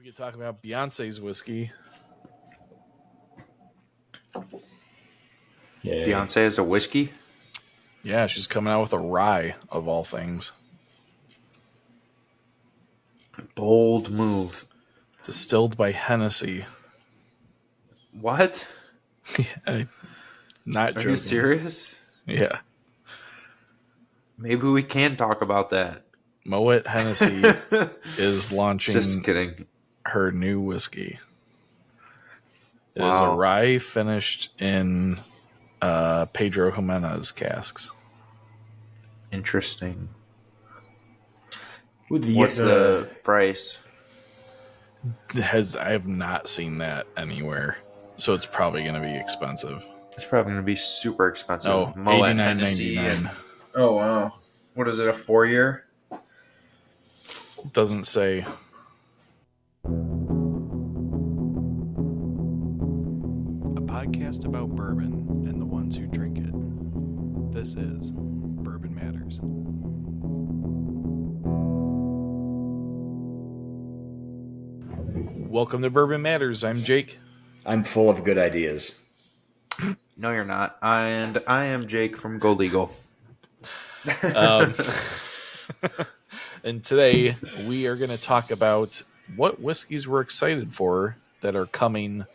We could talk about Beyonce's whiskey. Yeah. Beyonce is a whiskey? Yeah, she's coming out with a rye, of all things. Bold move. Distilled by Hennessy. What? Not Are joking. you serious? Yeah. Maybe we can talk about that. Moet Hennessy is launching Just kidding. her new whiskey. It is a Wow. rye finished in Pedro Jimenez casks. Interesting. What's What's the price? I have not seen that anywhere, so it's probably going to be expensive. It's probably going to be super expensive. Oh, Moet Hennessy $89.99. and- Oh, wow. What is it, a 4-year? Doesn't say. A podcast about bourbon and the ones who drink it. This is Bourbon Matters. Welcome to Bourbon Matters. I'm Jake. I'm full of good ideas. No, you're not. And I am Jake from Gold Eagle. And today we are going to talk about what whiskeys we're excited for that are coming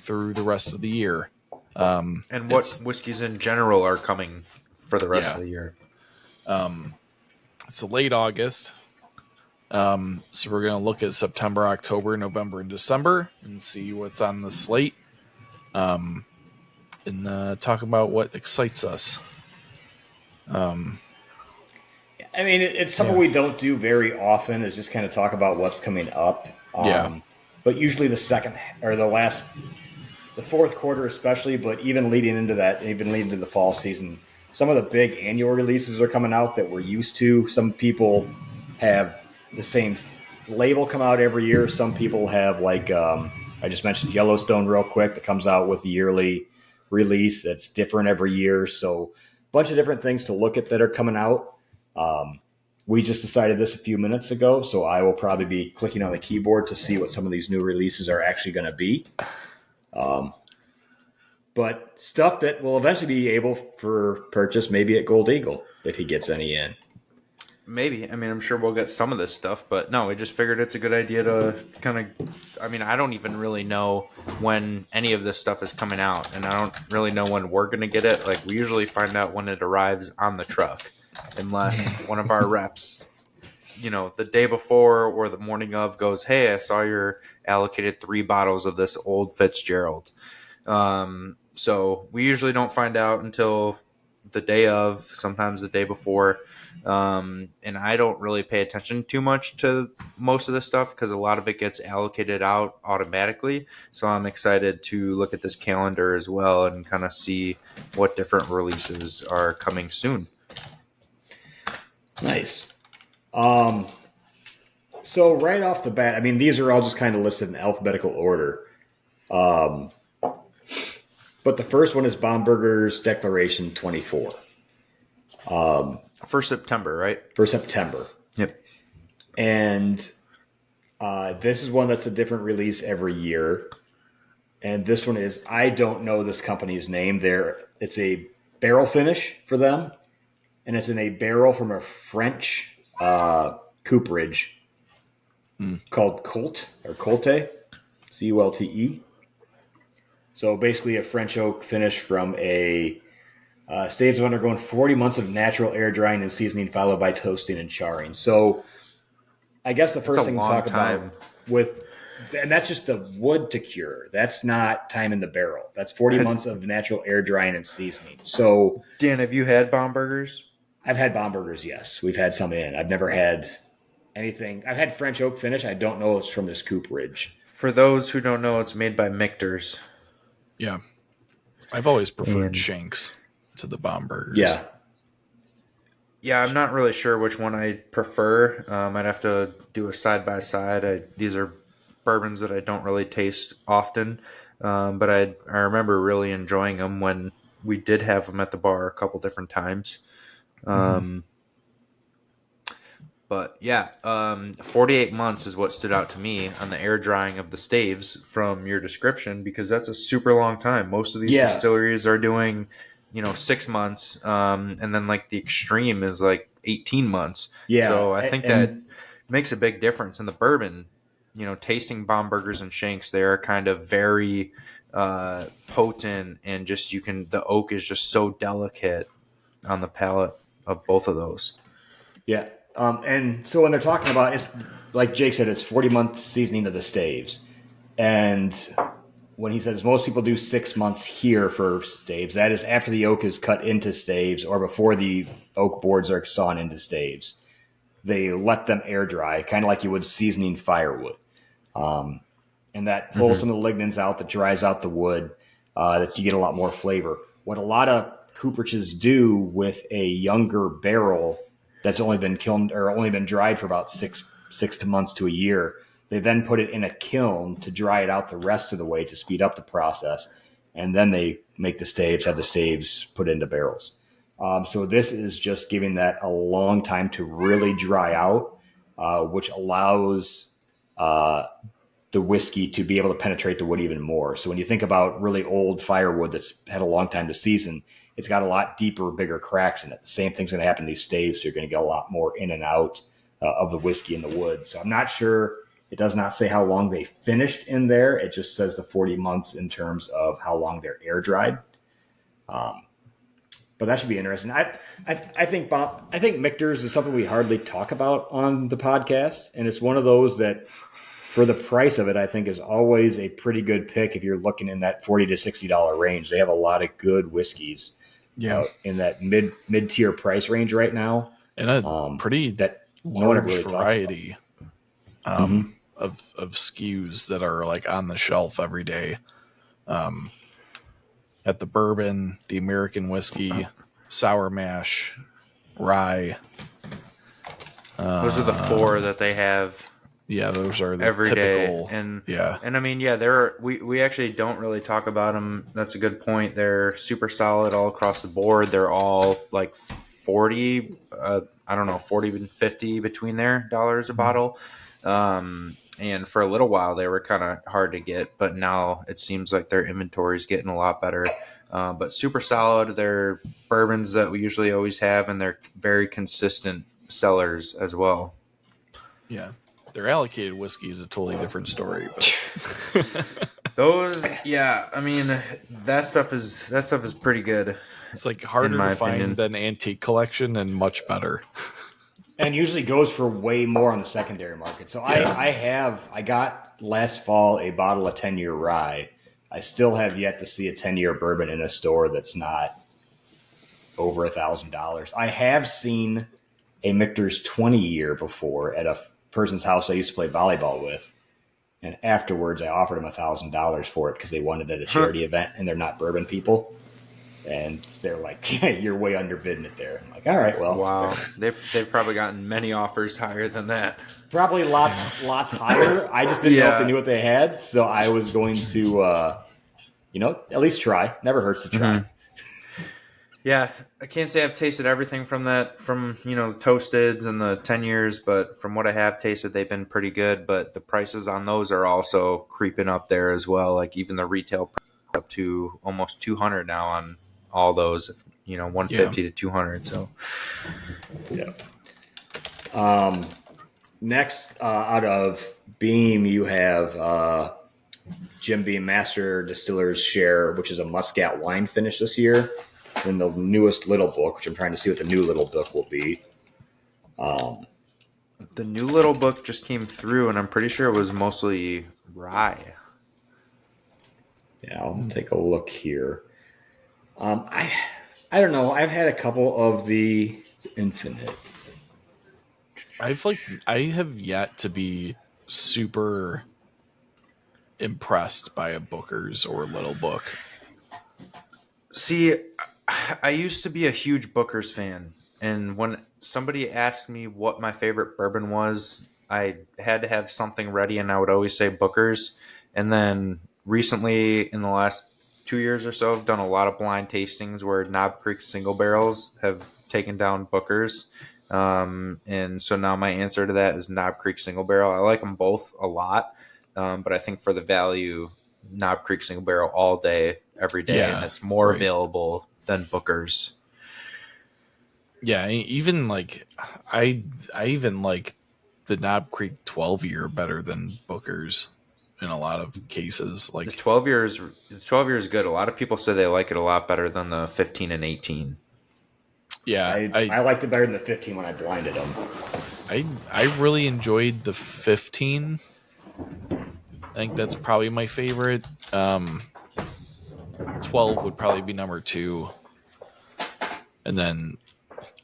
through the rest of the year. And what whiskeys in general are coming for the rest Yeah. of the year. It's late August. So we're going to look at September, October, November, and December and see what's on the slate. And talk about what excites us. I mean, it's something we don't do very often, is just kind of talk about what's coming up. Yeah. But usually the fourth quarter especially, but even leading into that, even leading to the fall season, some of the big annual releases are coming out that we're used to. Some people have the same label come out every year. Some people have, like, I just mentioned Yellowstone real quick, that comes out with a yearly release that's different every year. So a bunch of different things to look at that are coming out. We just decided this a few minutes ago, so I will probably be clicking on the keyboard to see what some of these new releases are actually going to be. But stuff that will eventually be able for purchase, maybe at Gold Eagle, if he gets any in. Maybe. I mean, I'm sure we'll get some of this stuff, but no, we just figured it's a good idea to kind of, I mean, I don't even really know when any of this stuff is coming out, and I don't really know when we're going to get it. Like, we usually find out when it arrives on the truck, unless one of our reps, the day before or the morning of goes, hey, I saw you're allocated 3 bottles of this Old Fitzgerald. So we usually don't find out until the day of, sometimes the day before. And I don't really pay attention too much to most of this stuff because a lot of it gets allocated out automatically. So I'm excited to look at this calendar as well and kind of see what different releases are coming soon. Nice. So right off the bat, I mean, these are all just kind of listed in alphabetical order. But the first one is Bomberger's Declaration 24. For September, right? For September. Yep. And this is one that's a different release every year. And this one is, I don't know this company's name. It's a barrel finish for them. And it's in a barrel from a French cooperage called Colt, or Colte, Culte. So basically a French oak finish from a staves of undergoing 40 months of natural air drying and seasoning, followed by toasting and charring. So I guess the first thing to talk about and that's just the wood to cure. That's not time in the barrel. That's 40 months of natural air drying and seasoning. So, Dan, have you had Bombergers? I've had Bombergers, yes. We've had some in. I've never had anything. I've had French oak finish. I don't know it's from this cooperage. For those who don't know, it's made by Michter's. Yeah. I've always preferred Shanks to the Bombergers. Yeah. Yeah, I'm not really sure which one I prefer. I'd have to do a side-by-side. These are bourbons that I don't really taste often, but I remember really enjoying them when we did have them at the bar a couple different times. But yeah, 48 months is what stood out to me on the air drying of the staves from your description, because that's a super long time. Most of these Yeah. distilleries are doing, 6 months, and then like the extreme is like 18 months. Yeah. So I think that and makes a big difference in the bourbon. Tasting Baumburgers and Shanks, they are kind of very potent, and just the oak is just so delicate on the palate of both of those. Yeah. And so when they're talking about it's like Jake said, it's 40-month seasoning of the staves. And when he says most people do 6 months here for staves, that is after the oak is cut into staves or before the oak boards are sawn into staves. They let them air dry, kind of like you would seasoning firewood. And that pulls some of the lignins out, that dries out the wood, that you get a lot more flavor. What a lot of cooperages do with a younger barrel that's only been kilned or only been dried for about six months to a year, they then put it in a kiln to dry it out the rest of the way to speed up the process. And then they make the staves, have the staves put into barrels. So this is just giving that a long time to really dry out, which allows the whiskey to be able to penetrate the wood even more. So when you think about really old firewood that's had a long time to season, it's got a lot deeper, bigger cracks in it. The same thing's going to happen to these staves. So you're going to get a lot more in and out of the whiskey in the wood. So I'm not sure. It does not say how long they finished in there. It just says the 40 months in terms of how long they're air dried. But that should be interesting. I think Bob. I think Michter's is something we hardly talk about on the podcast, and it's one of those that, for the price of it, I think is always a pretty good pick if you're looking in that $40 to $60 range. They have a lot of good whiskeys, in that mid tier price range right now, and a pretty that large really variety of SKUs that are like on the shelf every day. At the bourbon, the American whiskey, sour mash, rye. Those are the four that they have. Yeah, those are the every typical. day. And yeah, and I mean, we actually don't really talk about them. That's a good point. They're super solid all across the board. They're all like 40, I don't know, 40 and 50 between there dollars a bottle. And for a little while they were kind of hard to get, but now it seems like their inventory is getting a lot better. But super solid. They're bourbons that we usually always have, and they're very consistent sellers as well. Yeah. Their allocated whiskey is a totally different story. But those, yeah, I mean, that stuff is pretty good. It's like harder to find opinion. than Antique Collection and much better. and usually goes for way more on the secondary market. So I got last fall a bottle of 10-year rye. I still have yet to see a 10-year bourbon in a store that's not over $1,000. I have seen a Michter's 20-year before at a person's house I used to play volleyball with, and afterwards I offered them $1,000 for it because they wanted it at a charity event, and they're not bourbon people, and they're like, yeah, "You're way underbidding it there." I'm like, "All right, well, wow." They've probably gotten many offers higher than that. Probably lots higher. I just didn't know if they knew what they had, so I was going to, at least try. Never hurts to try. Mm-hmm. Yeah, I can't say I've tasted everything from the Toasteds and the 10 years, but from what I have tasted, they've been pretty good. But the prices on those are also creeping up there as well. Like even the retail price up to almost 200 now on all those. 150 to 200. So yeah. Next, out of Beam, you have Jim Beam Master Distiller's Share, which is a Muscat wine finish this year. In the newest Little Book, which I'm trying to see what the new Little Book will be. The new Little Book just came through, and I'm pretty sure it was mostly rye. Yeah, I'll take a look here. I don't know. I've had a couple of the Infinite. I have yet to be super impressed by a Booker's or Little Book. See, I used to be a huge Booker's fan, and when somebody asked me what my favorite bourbon was, I had to have something ready, and I would always say Booker's. And then recently, in the last 2 years or so, I've done a lot of blind tastings where Knob Creek single barrels have taken down Booker's, And so now my answer to that is Knob Creek Single Barrel. I like them both a lot, but I think for the value, Knob Creek Single Barrel all day, every day, Yeah, and it's more right. available than Booker's. Yeah, even like I even like the Knob Creek 12-year better than Booker's in a lot of cases. The Like 12 years, the 12 years good. A lot of people say they like it a lot better than the 15 and 18. yeah, I liked it better than the 15 when I blinded them. I really enjoyed the 15. I think that's probably my favorite. 12 would probably be number 2. And then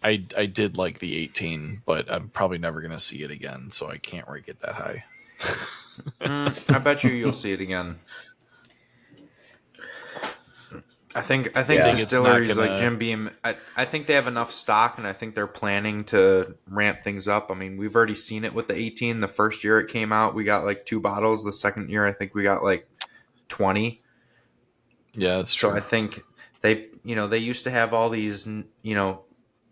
I did like the 18, but I'm probably never going to see it again, so I can't rate it that high. I bet you'll see it again. I think Yeah. distilleries It's not like gonna- Jim Beam. I think they have enough stock, and I think they're planning to ramp things up. I mean, we've already seen it with the 18. The first year it came out, we got like 2 bottles. The second year, I think we got like 20. Yeah, that's So true. I think they used to have all these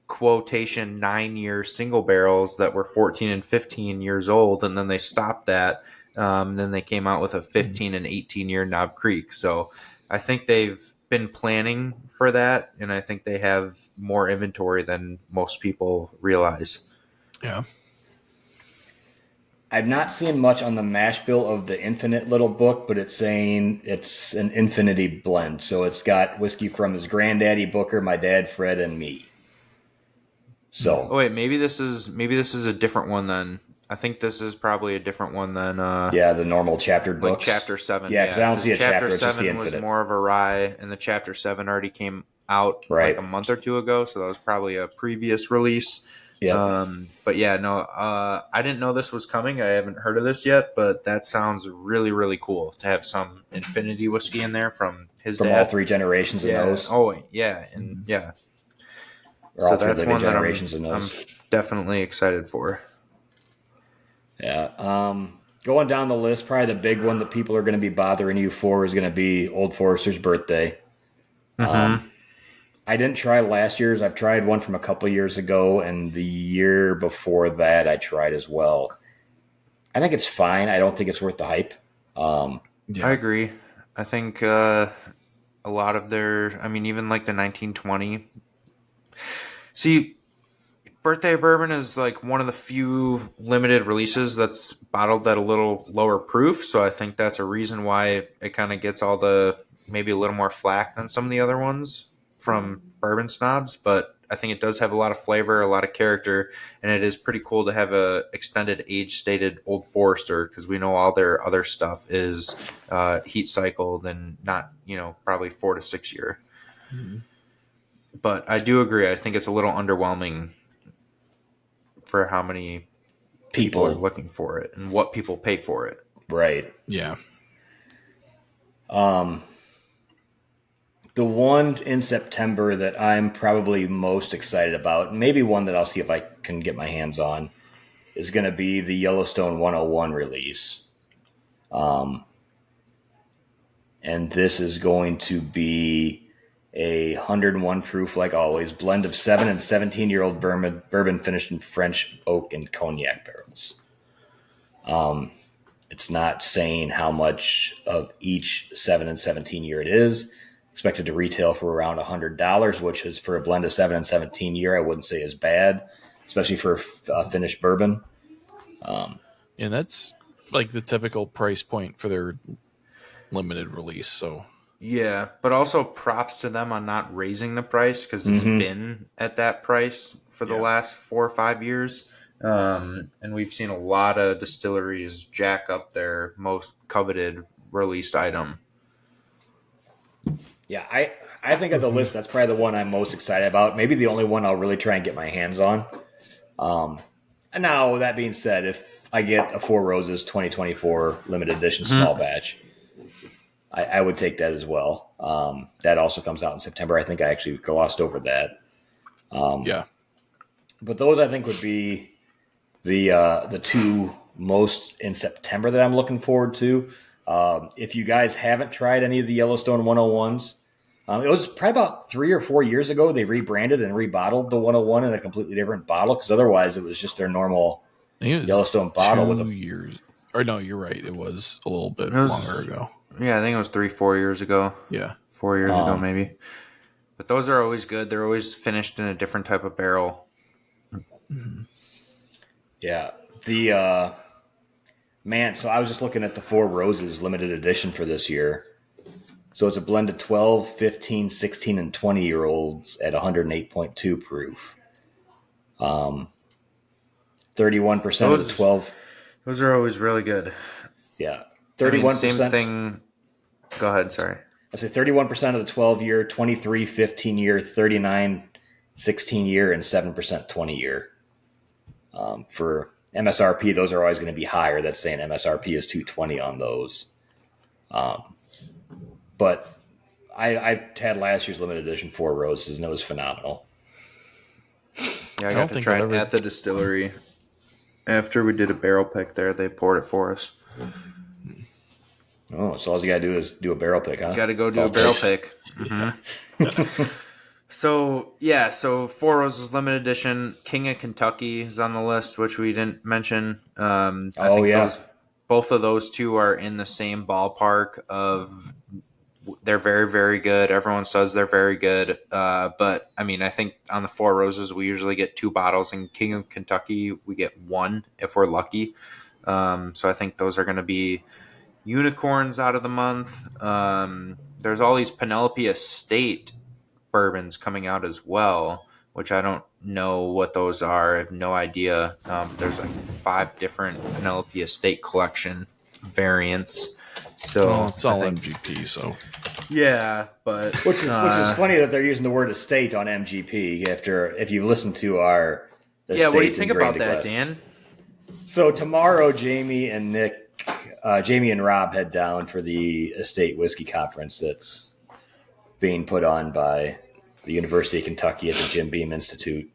quotation 9-year single barrels that were 14 and 15 years old, and then they stopped that. Then they came out with a 15 and 18-year Knob Creek. So I think they've been planning for that, and I think they have more inventory than most people realize. Yeah. I've not seen much on the mash bill of the Infinite little book, but it's saying it's an infinity blend. So it's got whiskey from his granddaddy Booker, my dad Fred, and me. So Oh wait, maybe this is a different one then. I think this is probably a different one than yeah, the normal chaptered like books. chapter 7. Yeah, because I don't see a chapter. It's just the 7 was Infinite. more of a rye, and the chapter 7 already came out Right. like a month or two ago, so that was probably a previous release. Yeah. But yeah, no, I didn't know this was coming. I haven't heard of this yet, but that sounds really, really cool to have some Infinity whiskey in there from his From dad. all 3 generations of Yeah. those. Oh yeah, and yeah. Or all So 3 that's living one that generations of I'm those. definitely excited for. Yeah. Going down the list, probably the big one that people are going to be bothering you for is going to be Old Forester's birthday. I didn't try last year's. I've tried one from a couple of years ago, and the year before that I tried as well. I think it's fine. I don't think it's worth the hype. Yeah. I agree. I think a lot of their, I mean, even like the 1920. See, Birthday Bourbon is like one of the few limited releases that's bottled at a little lower proof. So I think that's a reason why it kind of gets all the, maybe a little more flack than some of the other ones from bourbon snobs. But I think it does have a lot of flavor, a lot of character, and it is pretty cool to have a extended age stated Old Forester, because we know all their other stuff is heat cycled and not, probably 4 to 6 year. Mm-hmm. But I do agree. I think it's a little underwhelming for how many people are looking for it and what people pay for it. Right. Yeah. The one in September that I'm probably most excited about, maybe one that I'll see if I can get my hands on, is going to be the Yellowstone 101 release. And this is going to be a 101 proof, like always, blend of 7 and 17-year-old bourbon finished in French oak and cognac barrels. It's not saying how much of each 7 and 17 year it is. Expected to retail for around $100, which is for a blend of 7 and 17 year, I wouldn't say is bad, especially for a finished bourbon. And that's like the typical price point for their limited release. So Yeah, but also props to them on not raising the price, because it's been at that price for the last 4 or 5 years. And we've seen a lot of distilleries jack up their most coveted released item. Yeah, I think of the list, that's probably the one I'm most excited about. Maybe the only one I'll really try and get my hands on. And now, that being said, if I get a Four Roses 2024 limited edition small batch, I would take that as well. That also comes out in September. I think I actually glossed over that. yeah. But those, I think, would be the 2 most in September that I'm looking forward to. If you guys haven't tried any of the Yellowstone 101s, It was probably about 3 or 4 years ago they rebranded and rebottled the 101 in a completely different bottle because otherwise it was just their normal I think it was Yellowstone bottle with 2 a years. Or no, you're right. It was a little bit It was- longer ago. Yeah, I think it was 3-4 years ago. Yeah. 4 years ago, maybe. But those are always good. They're always finished in a different type of barrel. Yeah. The man, so I was just looking at the Four Roses limited edition for this year. So it's a blend of 12, 15, 16, and 20-year-olds at 108.2 proof. 31% of the 12. Those are always really good. Yeah. 31%. 31%. Same thing. Go ahead, sorry. I say 31% of the 12-year, 23, 15-year, 39, 16-year, and 7% 20-year. For MSRP, those are always going to be higher. That's saying MSRP is $220 on those. But I had last year's limited edition Four Roses, and it was phenomenal. Yeah, I don't got to think try I've it ever- at the distillery. After we did a barrel pick there, they poured it for us. Oh, so all you got to do is do a barrel pick, huh? Got to go That's do all a barrel it pick. So Four Roses limited edition. King of Kentucky is on the list, which we didn't mention. Both of those two are in the same ballpark of they're very, very good. Everyone says they're very good. But I mean, I think on the Four Roses, we usually get 2 bottles. In King of Kentucky, we get 1 if we're lucky. So I think those are going to be unicorns out of the month. There's all these Penelope Estate bourbons coming out as well, which I don't know what those are. I have no idea. There's like 5 different Penelope Estate collection variants. So Well, it's all I think- MGP, so yeah, but which is funny that they're using the word estate on MGP after if you listen to our yeah. What do you Estate think in about Grain to that, Glass. Dan? So tomorrow, Jamie and Rob head down for the Estate Whiskey Conference that's being put on by the University of Kentucky at the Jim Beam Institute.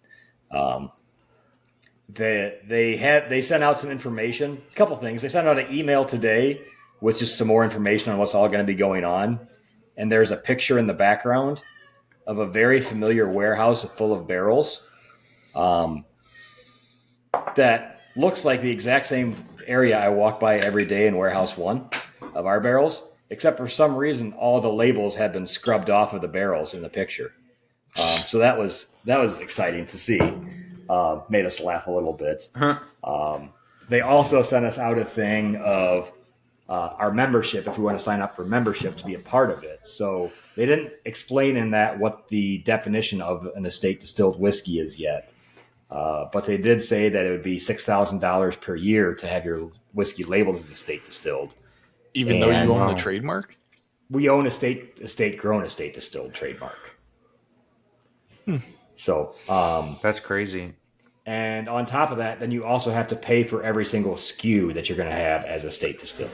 They sent out some information, a couple things. They sent out an email today with just some more information on what's all going to be going on. And there's a picture in the background of a very familiar warehouse full of barrels that looks like the exact same area I walk by every day in Warehouse 1 of our barrels, except for some reason all the labels had been scrubbed off of the barrels in the picture. So that was exciting to see. Made us laugh a little bit. They also sent us out a thing of our membership, if we want to sign up for membership to be a part of it. So they didn't explain in that what the definition of an estate distilled whiskey is yet. But they did say that it would be $6,000 per year to have your whiskey labeled as estate distilled. even though you And- own the trademark? We own estate grown, estate distilled trademark. So, That's crazy. and on top of that, then you also have to pay for every single SKU that you're going to have as estate distilled,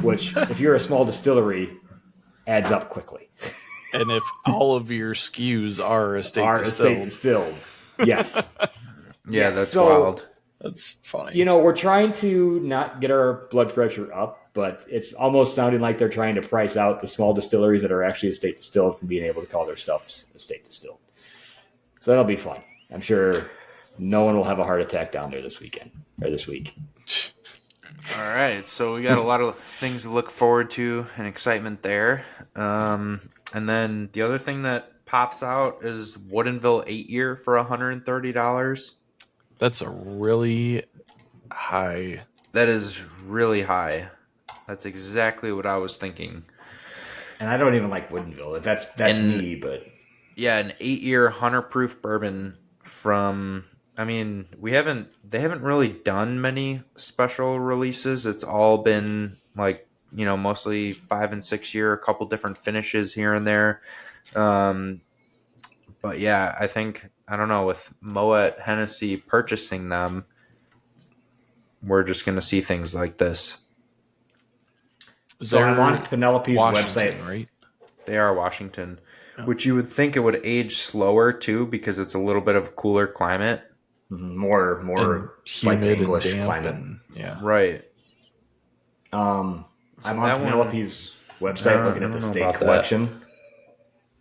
which, if you're a small distillery, adds up quickly. And if all of your SKUs are estate Our distilled, estate distilled, yes. Yeah, Yes, that's so- wild. that's funny. You know, we're trying to not get our blood pressure up, but it's almost sounding like they're trying to price out the small distilleries that are actually estate distilled from being able to call their stuff estate distilled. So that'll be fun. I'm sure no one will have a heart attack down there this weekend or this week. All right, so we got a lot of things to look forward to and excitement there. And then the other thing that pops out is Woodinville 8-year for $130. That's a really high. That is really high. That's exactly what I was thinking. And I don't even like Woodinville. That's And- me, but Yeah, an 8-year hunter proof bourbon from. I mean, they haven't really done many special releases. It's all been like, mostly 5 and 6 year, a couple different finishes here and there. But yeah, I think, I don't know, with Moet Hennessy purchasing them, we're just going to see things like this. so I'm on Penelope's Washington, website. right? They are Washington, which you would think it would age slower too, because it's a little bit of a cooler climate. More And like the humid and English damp, climate. and yeah. Right. I'm that on one- Penelope's website looking I at the don't know state about that. collection.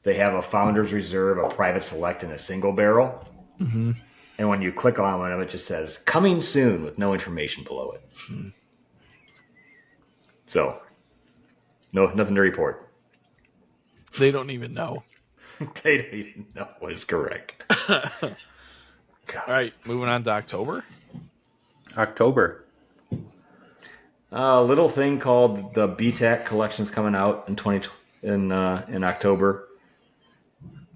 they have a Founder's Reserve, a Private Select, and a single barrel. Mm-hmm. And when you click on one of them, it just says "coming soon" with no information below it. So, nothing to report. They don't even know. They don't even know what is correct. All right, moving on to October. October. A little thing called the BTAC collection's coming out in October.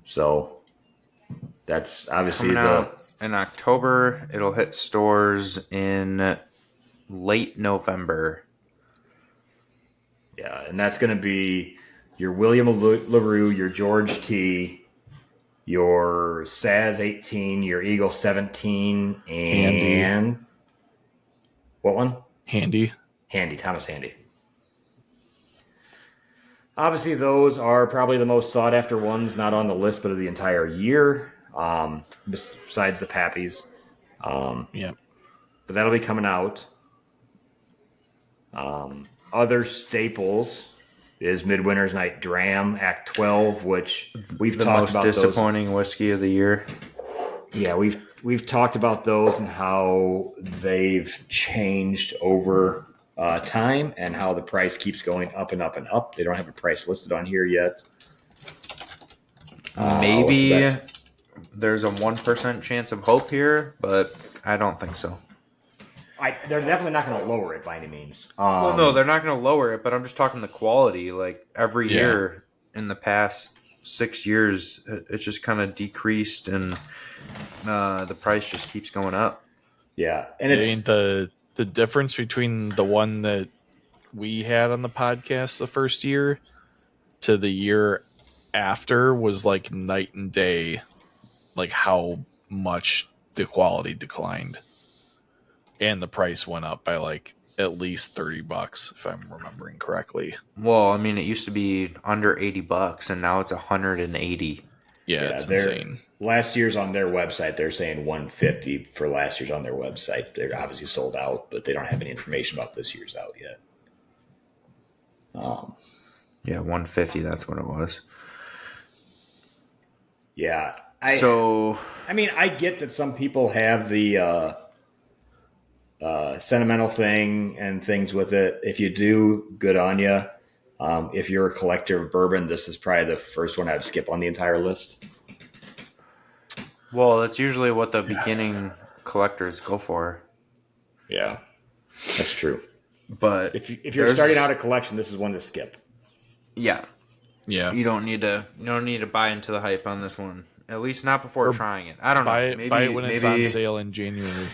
So that's obviously Coming out in October. It'll hit stores in late November. Yeah, and that's going to be your William LaRue, your George T, your Saz 18, your Eagle 17, and Handy. What one? Handy. Thomas Handy. Obviously, those are probably the most sought after ones, not on the list, but of the entire year, besides the Pappies. Yeah. But that'll be coming out. Other staples is Midwinter's Night Dram Act 12, which we've talked about. The most disappointing whiskey of the year. Yeah, we've talked about those and how they've changed over time and how the price keeps going up and up and up. They don't have a price listed on here yet. Maybe there's a 1% chance of hope here, but I don't think so. They're definitely not going to lower it by any means. Well, no, they're not going to lower it, but I'm just talking the quality. Like every year in the past 6 years, it's just kind of decreased, and the price just keeps going up. Yeah, and it's the difference between the one that we had on the podcast the first year to the year after was like night and day, like how much the quality declined. And the price went up by like at least $30, if I'm remembering correctly. Well, I mean, it used to be under $80, and now it's 180. Yeah, it's insane. Last year's on their website, they're saying 150 for last year's on their website. They're obviously sold out, but they don't have any information about this year's out yet. Yeah, 150. That's what it was. Yeah. I mean, I get that some people have the sentimental thing and things with it. If you do, good on you. If you're a collector of bourbon, this is probably the first one I'd skip on the entire list. Well, that's usually what the beginning collectors go for. Yeah, that's true. But if you're starting out a collection, this is one to skip. Yeah. You don't need to buy into the hype on this one. At least not before trying it. I don't know. Buy it when it's on sale in January.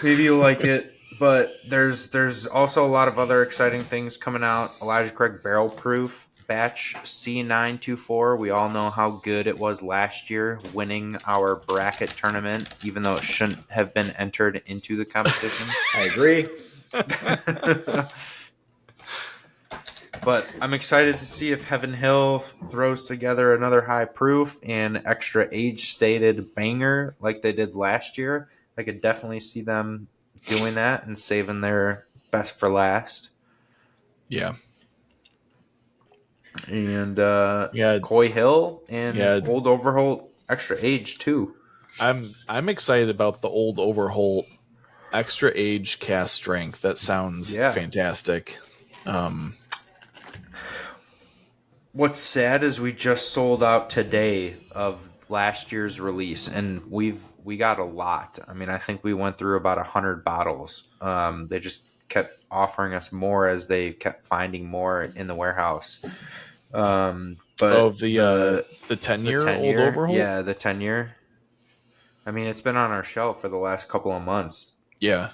Maybe you like it, but there's also a lot of other exciting things coming out. Elijah Craig Barrel Proof Batch C924. We all know how good it was last year, winning our bracket tournament, even though it shouldn't have been entered into the competition. I agree. But I'm excited to see if Heaven Hill throws together another high proof and extra age stated banger like they did last year. I could definitely see them doing that and saving their best for last. Yeah. And Coy Hill and Old Overholt extra age too. I'm excited about the Old Overholt extra age cast strength. That sounds fantastic. What's sad is we just sold out today of last year's release, and we got a lot. I mean, I think we went through about 100 bottles. They just kept offering us more as they kept finding more in the warehouse. But the 10-year Old Overholt? Yeah, the 10-year. I mean, it's been on our shelf for the last couple of months. Yeah.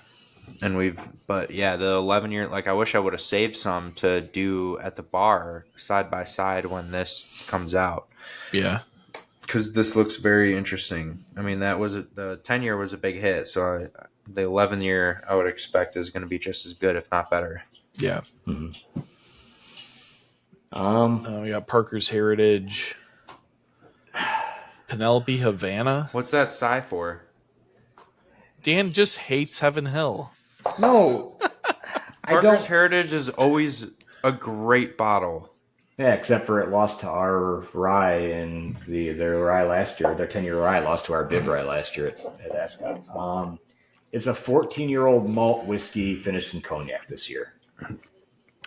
And the 11-year, like, I wish I would have saved some to do at the bar side by side when this comes out. Yeah. Because this looks very interesting. I mean, the 10-year was a big hit, so the 11-year I would expect is going to be just as good, if not better. Yeah. Mm-hmm. We got Parker's Heritage, Penelope Havana. What's that sigh for? Dan just hates Heaven Hill. No, Parker's Heritage is always a great bottle. Yeah, except for it lost to our rye and their rye last year. Their 10-year rye lost to our bib rye last year at Ascot. It's a 14-year-old malt whiskey finished in cognac this year.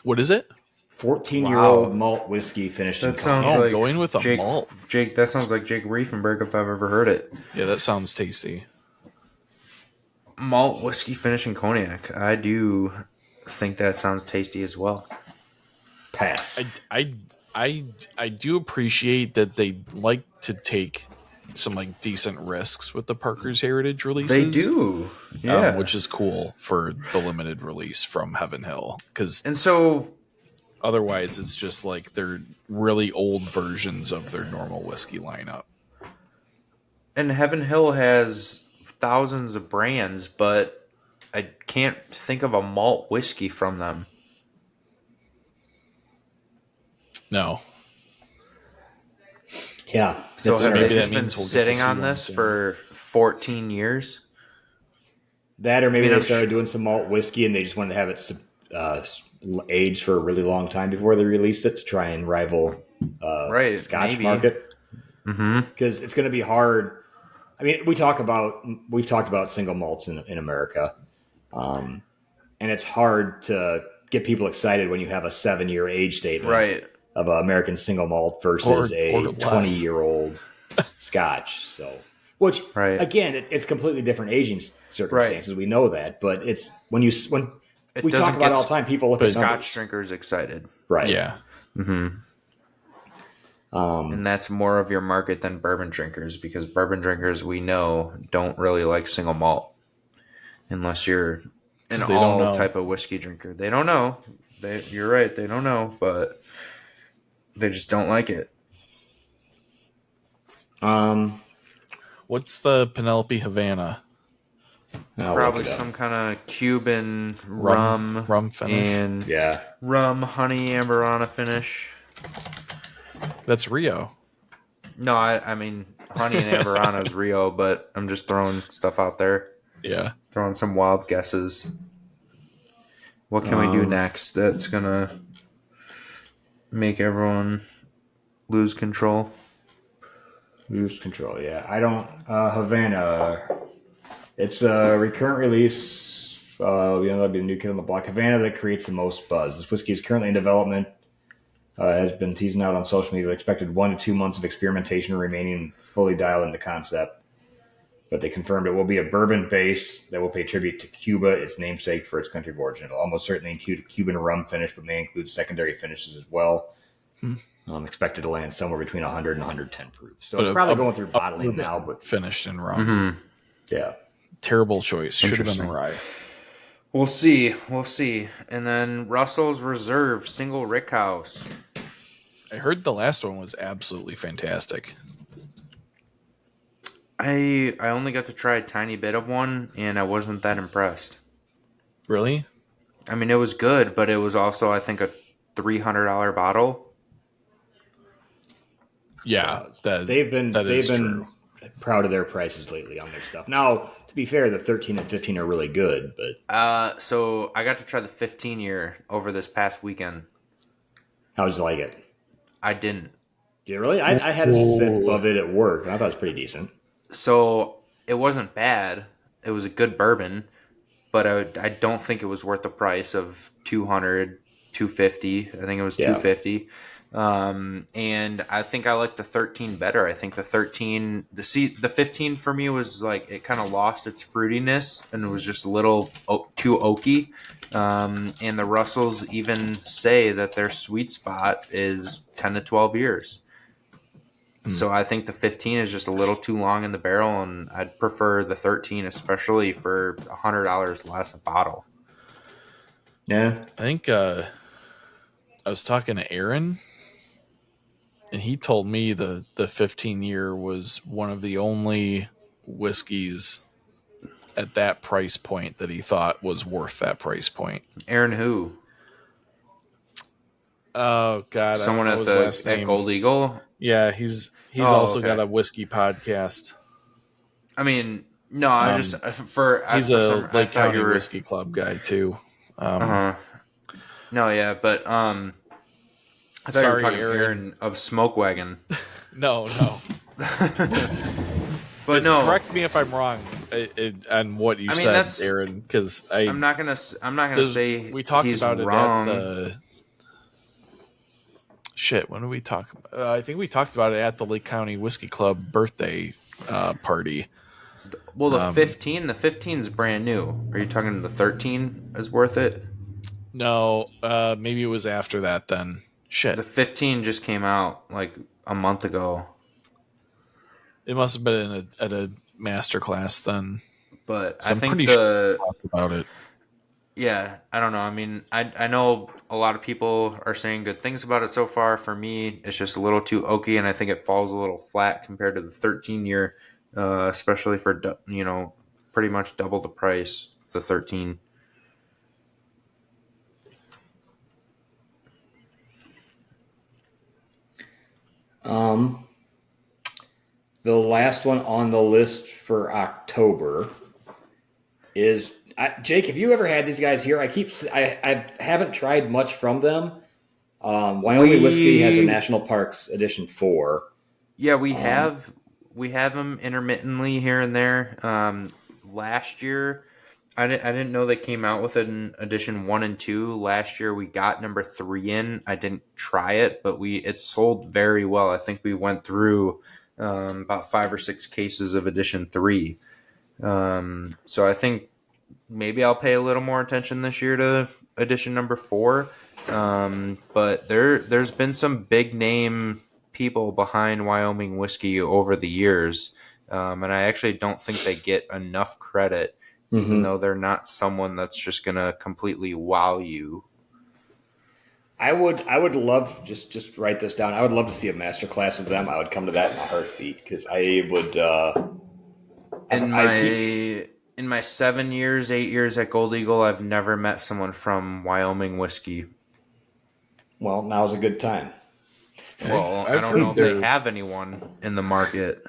What is it? 14-year-old Wow. malt whiskey finished in That sounds cognac. Oh, like going with a Jake. malt. Jake, that sounds like Jake Riefenberg if I've ever heard it. Yeah, that sounds tasty. Malt whiskey finishing cognac. I do think that sounds tasty as well. Pass. I do appreciate that they like to take some like decent risks with the Parker's Heritage releases. They do, yeah. which is cool for the limited release from Heaven Hill, because And so, otherwise it's just like they're really old versions of their normal whiskey lineup. and Heaven Hill has thousands of brands, but I can't think of a malt whiskey from them. No, Yeah. So That's have maybe they that just been means we'll get to sitting see on one this soon. for 14 years? that, or maybe I mean, they I'm started doing some malt whiskey and they just wanted to have it aged for a really long time before they released it to try and rival Right, Scotch maybe. market. Mm-hmm. Because it's going to be hard. I mean, we've talked about single malts in America, and it's hard to get people excited when you have a 7-year age statement Right. of an American single malt versus Or a less. 20-year-old Scotch. So, which Right. again, it's completely different aging circumstances. We know that, but it's when It we doesn't talk about get it all the time. People look at Scotch numbers. drinkers excited. Right? yeah, And that's more of your market than bourbon drinkers, because bourbon drinkers, we know, don't really like single malt unless you're an 'Cause they don't all know. type of whiskey drinker. They don't know. You're right. They don't know, but they just don't like it. what's the Penelope Havana I'll Probably look it up. some kind of Cuban rum, rum finish? and Yeah. rum honey amberana finish. That's Rio. No, I mean honey and amberana is Rio, but I'm just throwing stuff out there, Yeah, throwing some wild guesses. What can we do next that's gonna make everyone lose control? Lose control. Yeah, I don't. Havana. It's a recurrent release. That'd be a new kid on the block. Havana that creates the most buzz. This whiskey is currently in development. Has been teasing out on social media. Expected 1 to 2 months of experimentation remaining fully dialed into concept. But they confirmed it will be a bourbon base that will pay tribute to Cuba, its namesake for its country of origin. It'll almost certainly include a Cuban rum finish, but may include secondary finishes as well. Expected to land somewhere between 100 and 110 proof. So it's probably going through bottling now, but finished in rum. yeah. Terrible choice. Should have been Interesting. rye. We'll see. We'll see. And then Russell's Reserve Single Rickhouse. I heard the last one was absolutely fantastic. I only got to try a tiny bit of one, and I wasn't that impressed. Really? I mean, it was good, but it was also, I think, a $300 bottle. Yeah, They've been true. proud of their prices lately on their stuff. Now, to be fair, the 13 and 15 are really good, but So I got to try the 15-year over this past weekend. how did you like it? I didn't. Yeah, really? I had a sip of it at work, and I thought it was pretty decent. So it wasn't bad. It was a good bourbon, but I don't think it was worth the price of $200, $250. I think it was Yeah. $250. And I think I like the 13 better. I think the 13, the 15 for me was like, it kind of lost its fruitiness and it was just a little too oaky. And the Russells even say that their sweet spot is 10 to 12 years. So I think the 15 is just a little too long in the barrel, and I'd prefer the 13, especially for $100 less a bottle. Yeah. I think I was talking to Aaron, and he told me the 15-year was one of the only whiskeys at that price point that he thought was worth that price point. Aaron who? Oh God, Someone I don't at know his last the at name. Gold Eagle? Yeah, he's Oh, also okay. got a whiskey podcast. I mean, no, I just for He's for a some- I Lake thought County you were- Whiskey Club guy too. Uh-huh. No, yeah, but I thought you were Sorry, talking Aaron. Aaron of Smoke Wagon. No. But no, Correct me if I'm wrong on what you I mean, said, that's- Aaron, because I'm not gonna say we talked he's about wrong. it at the shit. When did we talk? I think we talked about it at the Lake County Whiskey Club birthday party. Well, the 15 is brand new. Are you talking the 13 is worth it? No, maybe it was after that. Then shit, The 15 just came out like a month ago. it must have been at a master class then. But So I I'm think pretty the sure we talked about it. yeah, I don't know. I mean, I know a lot of people are saying good things about it so far. For me, it's just a little too oaky, and I think it falls a little flat compared to the 13-year, especially for pretty much double the price of the 13. The last one on the list for October is Jake. Have you ever had these guys here? I haven't tried much from them. Wyoming Whiskey has a National Parks Edition 4. Yeah, we have them intermittently here and there. Last year, I didn't know they came out with an edition 1 and 2. Last year we got number 3 in. I didn't try it, but it sold very well. I think we went through about 5 or 6 cases of edition 3. So I think maybe I'll pay a little more attention this year to edition number 4. But there's been some big name people behind Wyoming Whiskey over the years, and I actually don't think they get enough credit, even though they're not someone that's just gonna completely wow you. I would love just write this down. I would love to see a master class of them. I would come to that in a heartbeat because I would. In my 7 years, 8 years at Gold Eagle, I've never met someone from Wyoming Whiskey. Well, now's a good time. Well, I don't know if they have anyone in the market.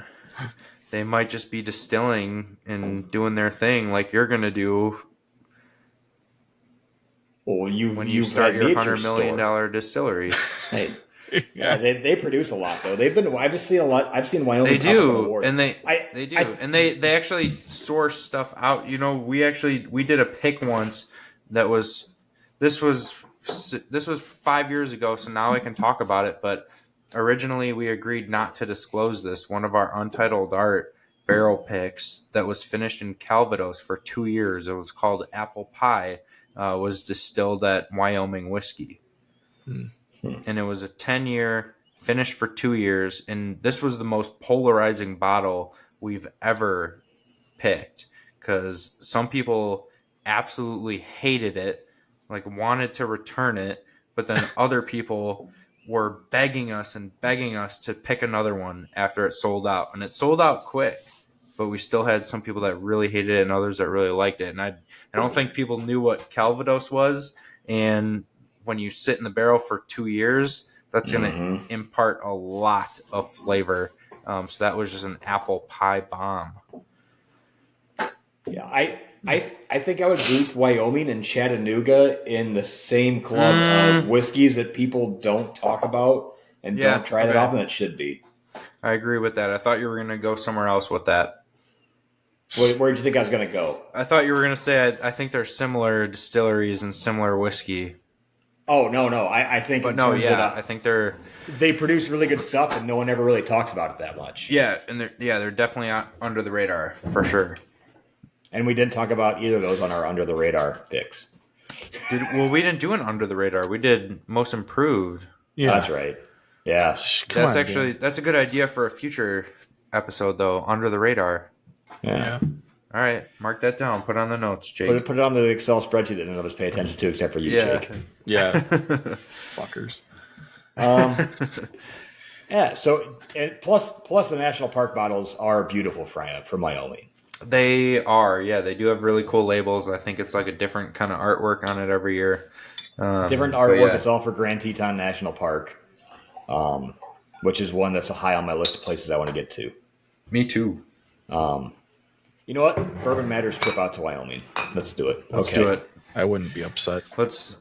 They might just be distilling and doing their thing like you're going to do Well, when you start your $100 million distillery. Hey, yeah, they produce a lot though. I've seen a lot. I've seen Wyoming. They Top Gun do, Awards. and they do, and they actually source stuff out. We did a pick once that was this was 5 years ago, so now I can talk about it. But originally, we agreed not to disclose this. One of our Untitled Art barrel picks that was finished in Calvados for 2 years. It was called Apple Pie. Was distilled at Wyoming Whiskey. And it was a 10-year, finished for 2 years. And this was the most polarizing bottle we've ever picked because some people absolutely hated it, like wanted to return it. But then other people were begging us to pick another one after it sold out. And it sold out quick. But we still had some people that really hated it and others that really liked it. And I don't think people knew what Calvados was. And when you sit in the barrel for 2 years, that's going to impart a lot of flavor. So that was just an apple pie bomb. Yeah, I think I would group Wyoming and Chattanooga in the same club of whiskeys that people don't talk about and don't try that often. It should be. I agree with that. I thought you were going to go somewhere else with that. Where did you think I was going to go? I thought you were going to say I think they're similar distilleries and similar whiskey. Oh no! I think, but no, yeah, I think they produce really good stuff, and no one ever really talks about it that much. Yeah, and they're definitely under the radar for sure. And we didn't talk about either of those on our under the radar picks. We didn't do an under the radar. We did most improved. Yeah, that's right. Yeah, that's a good idea for a future episode, though. Under the radar. Yeah. All right, mark that down. Put it on the notes, Jake. Put it on the Excel spreadsheet that none of us pay attention to except for you, Jake. Yeah. Fuckers. Yeah. So, and plus the national park bottles are beautiful from Wyoming. They are. Yeah, they do have really cool labels. I think it's like a different kind of artwork on it every year. Different artwork. It's all for Grand Teton National Park, which is one that's high on my list of places I want to get to. Me too. You know what? Bourbon Matters trip out to Wyoming. Let's do it. Let's do it. I wouldn't be upset. Let's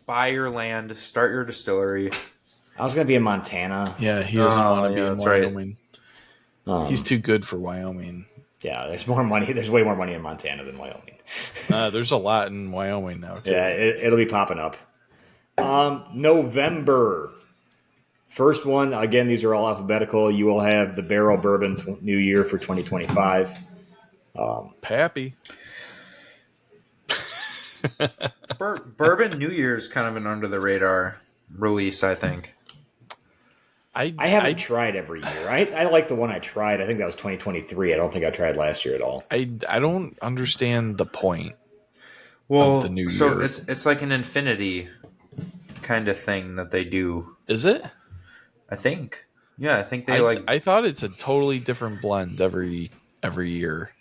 buy your land, start your distillery, I was going to be in Montana. Yeah, he doesn't Oh, want to be yeah, in that's right. Wyoming. Um, He's too good for Wyoming. yeah, there's more money. There's way more money in Montana than Wyoming. There's a lot in Wyoming now too. Yeah, it'll be popping up. November. First one, again, these are all alphabetical. You will have the Barrel Bourbon New Year for 2025. Pappy. Bourbon New Year is kind of an under the radar release, I think. I haven't tried every year. I like the one I tried. I think that was 2023. I don't think I tried last year at all. I don't understand the point Well, of the New so Year. it's like an infinity kind of thing that they do. Is it? I think. Yeah, I think they I thought it's a totally different blend every year,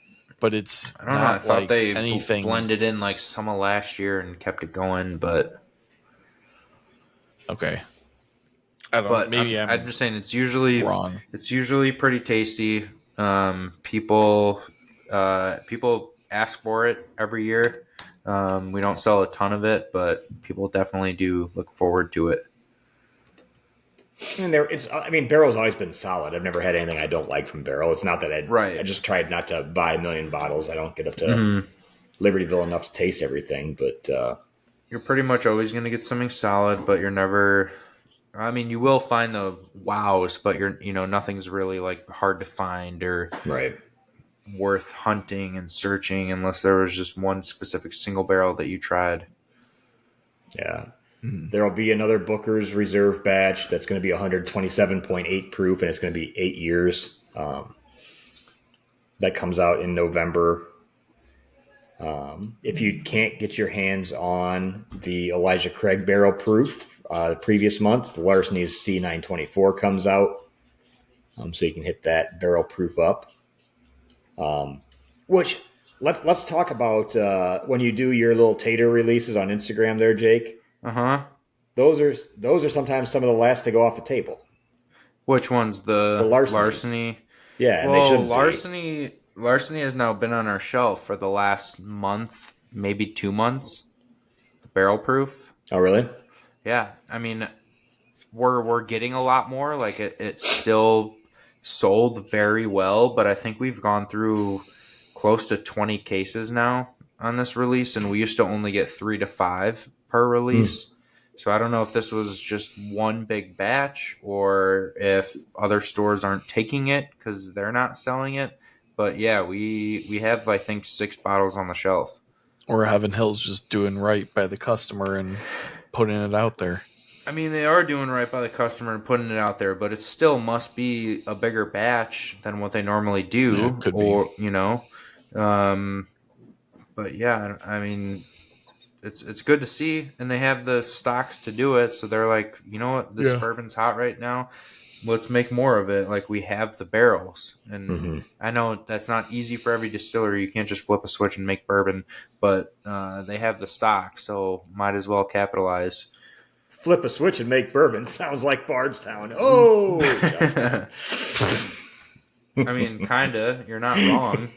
but it's I don't know. not I thought like they anything. blended in like some of last year and kept it going, but Okay, I don't. but Maybe I'm just saying it's usually wrong. It's usually pretty tasty. People ask for it every year. We don't sell a ton of it, but people definitely do look forward to it. And Barrel's always been solid. I've never had anything I don't like from Barrel. It's not that I just tried not to buy a million bottles. I don't get up to Libertyville enough to taste everything, but You're pretty much always going to get something solid, but you're never. I mean, you will find the wows, but nothing's really like hard to find or right. worth hunting and searching unless there was just one specific single barrel that you tried. Yeah. There will be another Booker's Reserve batch that's going to be 127.8 proof, and it's going to be 8 years. That comes out in November. If you can't get your hands on the Elijah Craig barrel proof, the previous month, the Larceny's C924 comes out. So you can hit that barrel proof up. Which let's talk about when you do your little tater releases on Instagram there, Jake. Uh-huh. Those are sometimes some of the last to go off the table. Which one's the Larceny? Yeah, and well, they shouldn't Larceny has now been on our shelf for the last month, maybe 2 months. Barrel proof. Oh, really? Yeah, I mean, we're getting a lot more. Like it's still sold very well, but I think we've gone through close to 20 cases now on this release, and we used to only get 3 to 5 per release. So I don't know if this was just one big batch or if other stores aren't taking it because they're not selling it. But yeah, we have, I think, 6 bottles on the shelf. Or Heaven Hill's just doing right by the customer and putting it out there. I mean, they are doing right by the customer and putting it out there, but it still must be a bigger batch than what they normally do. Yeah, it could be. But yeah, I mean, it's good to see, and they have the stocks to do it. So they're like, you know what, this bourbon's hot right now. Let's make more of it. Like, we have the barrels, and I know that's not easy for every distillery. You can't just flip a switch and make bourbon, but they have the stock, so might as well capitalize. Flip a switch and make bourbon sounds like Bardstown. Oh, I mean, kinda. You're not wrong,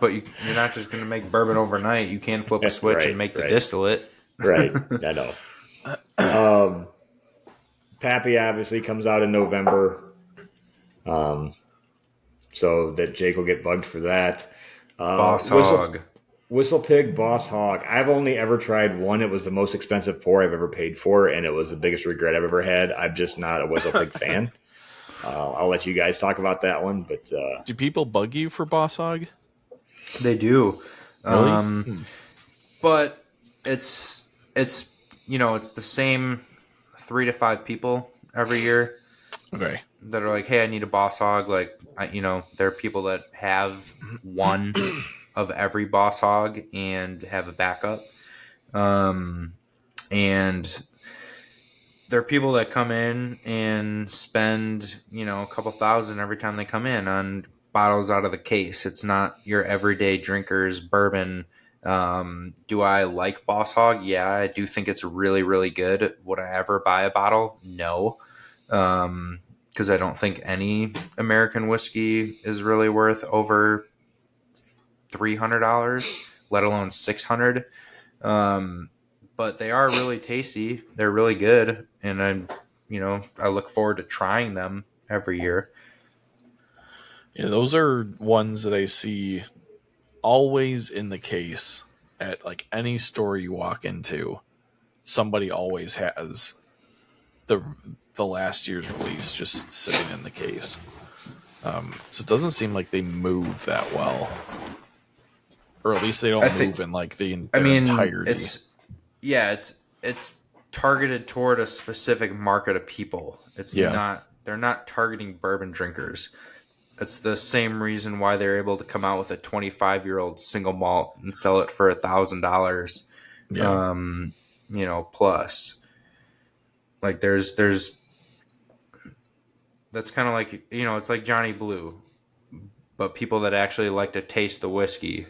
but you're not just going to make bourbon overnight. You can flip a switch and make the distillate. Right, I know. Pappy obviously comes out in November, so that Jake will get bugged for that. Boss Hog. Whistle Pig Boss Hog. I've only ever tried one. It was the most expensive pour I've ever paid for, and it was the biggest regret I've ever had. I'm just not a Whistle Pig fan. I'll let you guys talk about that one. But do people bug you for Boss Hog? They do. Really? But it's it's the same 3 to 5 people every year. Okay. That are like, hey, I need a Boss Hog. Like, there are people that have one of every Boss Hog and have a backup. And there are people that come in and spend, a couple thousand every time they come in on bottles out of the case. It's not your everyday drinker's bourbon. Do I like Boss Hog? Yeah, I do think it's really, really good. Would I ever buy a bottle? No. Because I don't think any American whiskey is really worth over $300, let alone $600. But they are really tasty. They're really good, and I look forward to trying them every year. Yeah, those are ones that I see always in the case at like any store you walk into. Somebody always has the last year's release just sitting in the case. So it doesn't seem like they move that well, or at least they don't move in like their entirety. It's targeted toward a specific market of people. They're not targeting bourbon drinkers. It's the same reason why they're able to come out with a 25-year-old single malt and sell it for $1,000. Yeah. Plus. Like there's that's kind of like, it's like Johnny Blue, but people that actually like to taste the whiskey.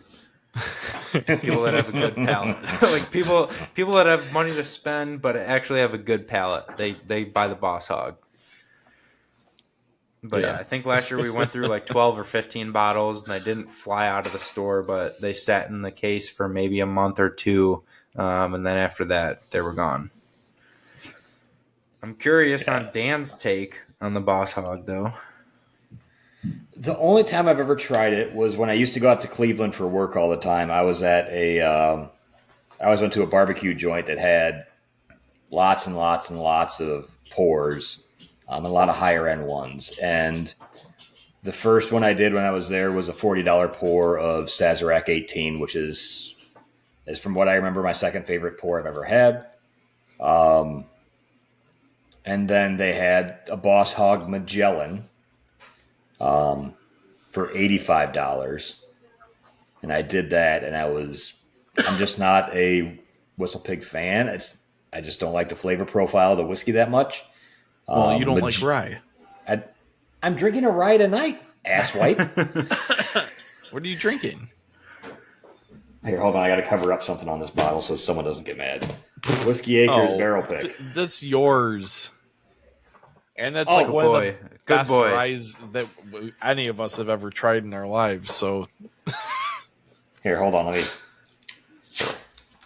People that have a good palate. Like people that have money to spend but actually have a good palate. They buy the Boss Hog. But yeah, I think last year we went through like 12 or 15 bottles and they didn't fly out of the store, but they sat in the case for maybe a month or two. And then after that, they were gone. I'm curious on Dan's take on the Boss Hog, though. The only time I've ever tried it was when I used to go out to Cleveland for work all the time. I was at I always went to a barbecue joint that had lots and lots and lots of pours, and a lot of higher end ones. And the first one I did when I was there was a $40 pour of Sazerac 18, which is from what I remember, my second favorite pour I've ever had. And then they had a Boss Hog Magellan for $85. And I did that, and I'm just not a Whistle Pig fan. I just don't like the flavor profile of the whiskey that much. Well, you don't like rye. I'm drinking a rye tonight, asswipe. What are you drinking? Here, hold on. I got to cover up something on this bottle so someone doesn't get mad. Whiskey Acres Barrel Pick. That's yours. And that's like one of the best ryes that any of us have ever tried in our lives. So here, hold on. Let me.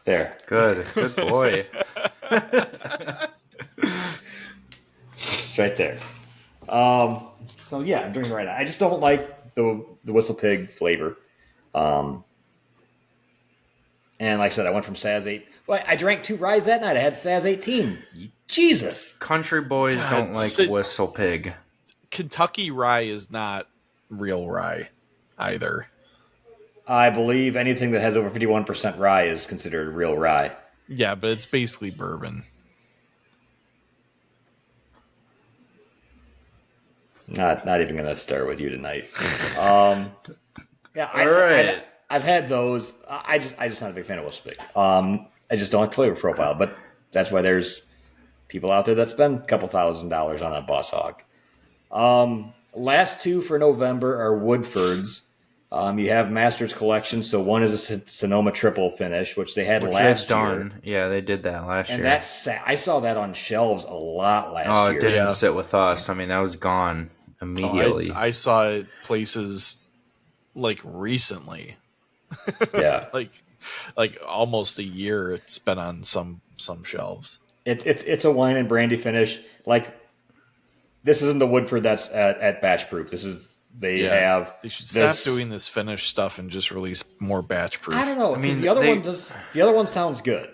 There. Good boy. It's right there. So yeah, I'm drinking right now. I just don't like the Whistle Pig flavor. And like I said, I went from Saz 8. Well, I drank 2 ryes that night. I had Saz 18. Jesus. Country boys don't like Whistle Pig. Kentucky rye is not real rye either. I believe anything that has over 51% rye is considered real rye. Yeah, but it's basically bourbon. Not even going to start with you tonight. Yeah, all right. I've had those. I just not a big fan of Whistle Pig. I just don't like the flavor profile, but that's why there's people out there that spend a couple $1,000s on a Boss Hog. Last 2 for November are Woodford's. You have Masters Collection, so one is a Sonoma triple finish, which they had last year. Yeah, they did that last year. And I saw that on shelves a lot last year. It didn't sit with us. I mean, that was gone immediately. I saw it places like recently. Yeah. like almost a year it's been on some shelves. It's a wine and brandy finish. Like, this isn't the Woodford that's at batch proof. This is they should stop doing this finish stuff and just release more batch proof. I don't know. I mean, the other one sounds good.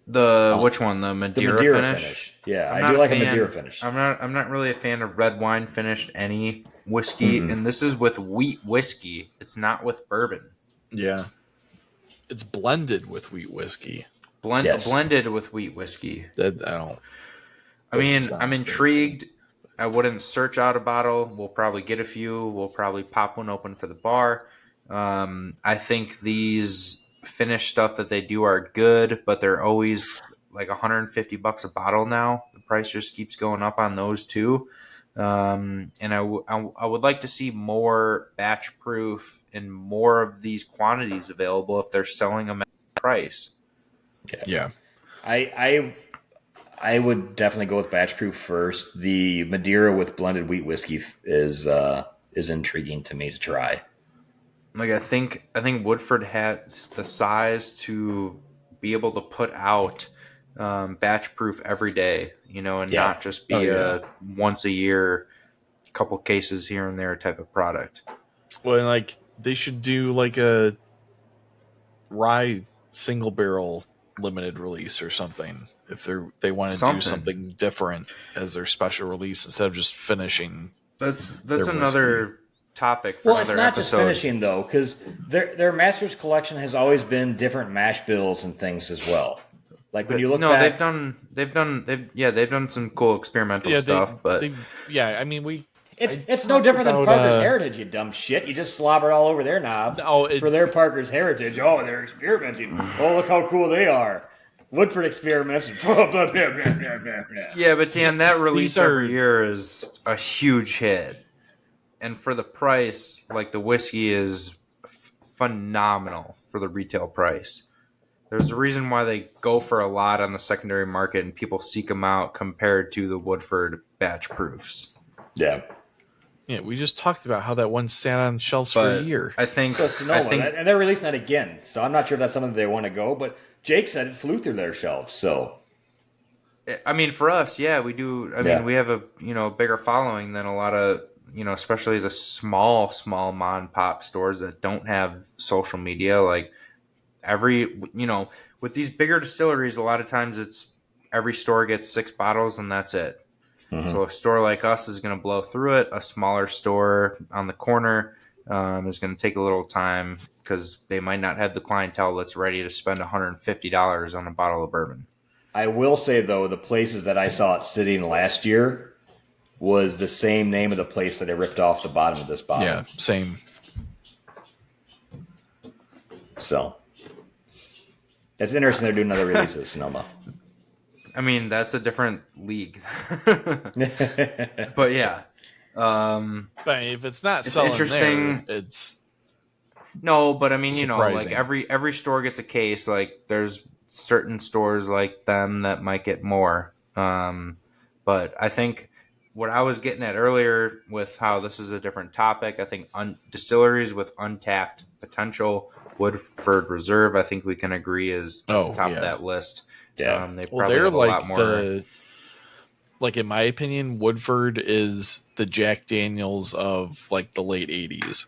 Which one? The Madeira finish? Yeah, I do like a Madeira finish. I'm not really a fan of red wine finished any whiskey, and this is with wheat whiskey. It's not with bourbon. Yeah, it's blended with wheat whiskey. Blended with wheat whiskey. I'm intrigued. I wouldn't search out a bottle. We'll probably get a few. We'll probably pop one open for the bar. I think these finished stuff that they do are good, but they're always like $150 a bottle now. The price just keeps going up on those too. And I would like to see more batch proof and more of these quantities available if they're selling them at price. Yeah. I would definitely go with batch proof first. The Madeira with blended wheat whiskey is intriguing to me to try. Like I think Woodford has the size to be able to put out batch proof every day, and Yeah. not just be Oh, yeah. a once a year, couple cases here and there type of product. Well, like they should do like a rye single barrel limited release or something if they want to do something different as their special release instead of just finishing. That's their another topic for Well, it's another not just episode. finishing though, because their Masters collection has always been different mash bills and things as well. Like when you look No, back, they've done some cool experimental stuff, but I mean it's no different than about, Parker's Heritage, you dumb shit. You just slobber all over their knob for their Parker's Heritage. Oh, they're experimenting. Oh, look how cool they are. Woodford experiments. yeah, but Dan, that release are- every year is a huge hit, and for the price, like the whiskey is phenomenal for the retail price. There's a reason why they go for a lot on the secondary market, and people seek them out compared to the Woodford batch proofs. Yeah. Yeah, we just talked about how that one sat on shelves for a But year. I think, So Sonoma, and they're releasing that again. So I'm not sure if that's something they want to go, but Jake said it flew through their shelves. So I mean, for us, yeah, we do. I mean, we have a bigger following than a lot of especially the small mom and pop stores that don't have social media. Like with these bigger distilleries, a lot of times it's every store gets 6 bottles and that's it. Mm-hmm. So a store like us is going to blow through it. A smaller store on the corner is going to take a little time because they might not have the clientele that's ready to spend $150 on a bottle of bourbon. I will say, though, the places that I saw it sitting last year was the same name of the place that I ripped off the bottom of this bottle. Yeah, same. So it's interesting they're doing another release of Sonoma. I mean, that's a different league. But yeah. But if it's not It's selling interesting. there, it's No, but I mean, surprising. like every store gets a case. Like there's certain stores like them that might get more. But I think what I was getting at earlier with how this is a different topic, I think distilleries with untapped potential, Woodford Reserve, I think we can agree is at the top of that list. Yeah. They probably they're have a like lot more. like in my opinion, Woodford is the Jack Daniels of like the late 80s.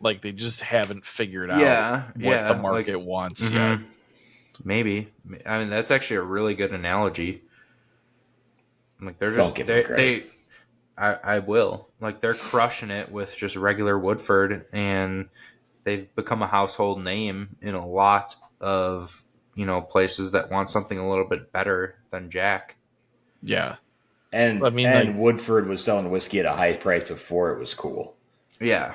Like they just haven't figured out what the market wants yet. Maybe. I mean, that's actually a really good analogy. Like they're Don't just give them credit. I will. Like they're crushing it with just regular Woodford, and they've become a household name in a lot of places that want something a little bit better than Jack. Yeah. And I mean, and Woodford was selling whiskey at a high price before it was cool. Yeah.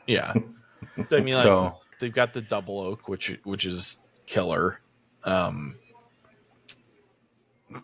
Yeah. I mean, like, So they've got the double oak, which is killer.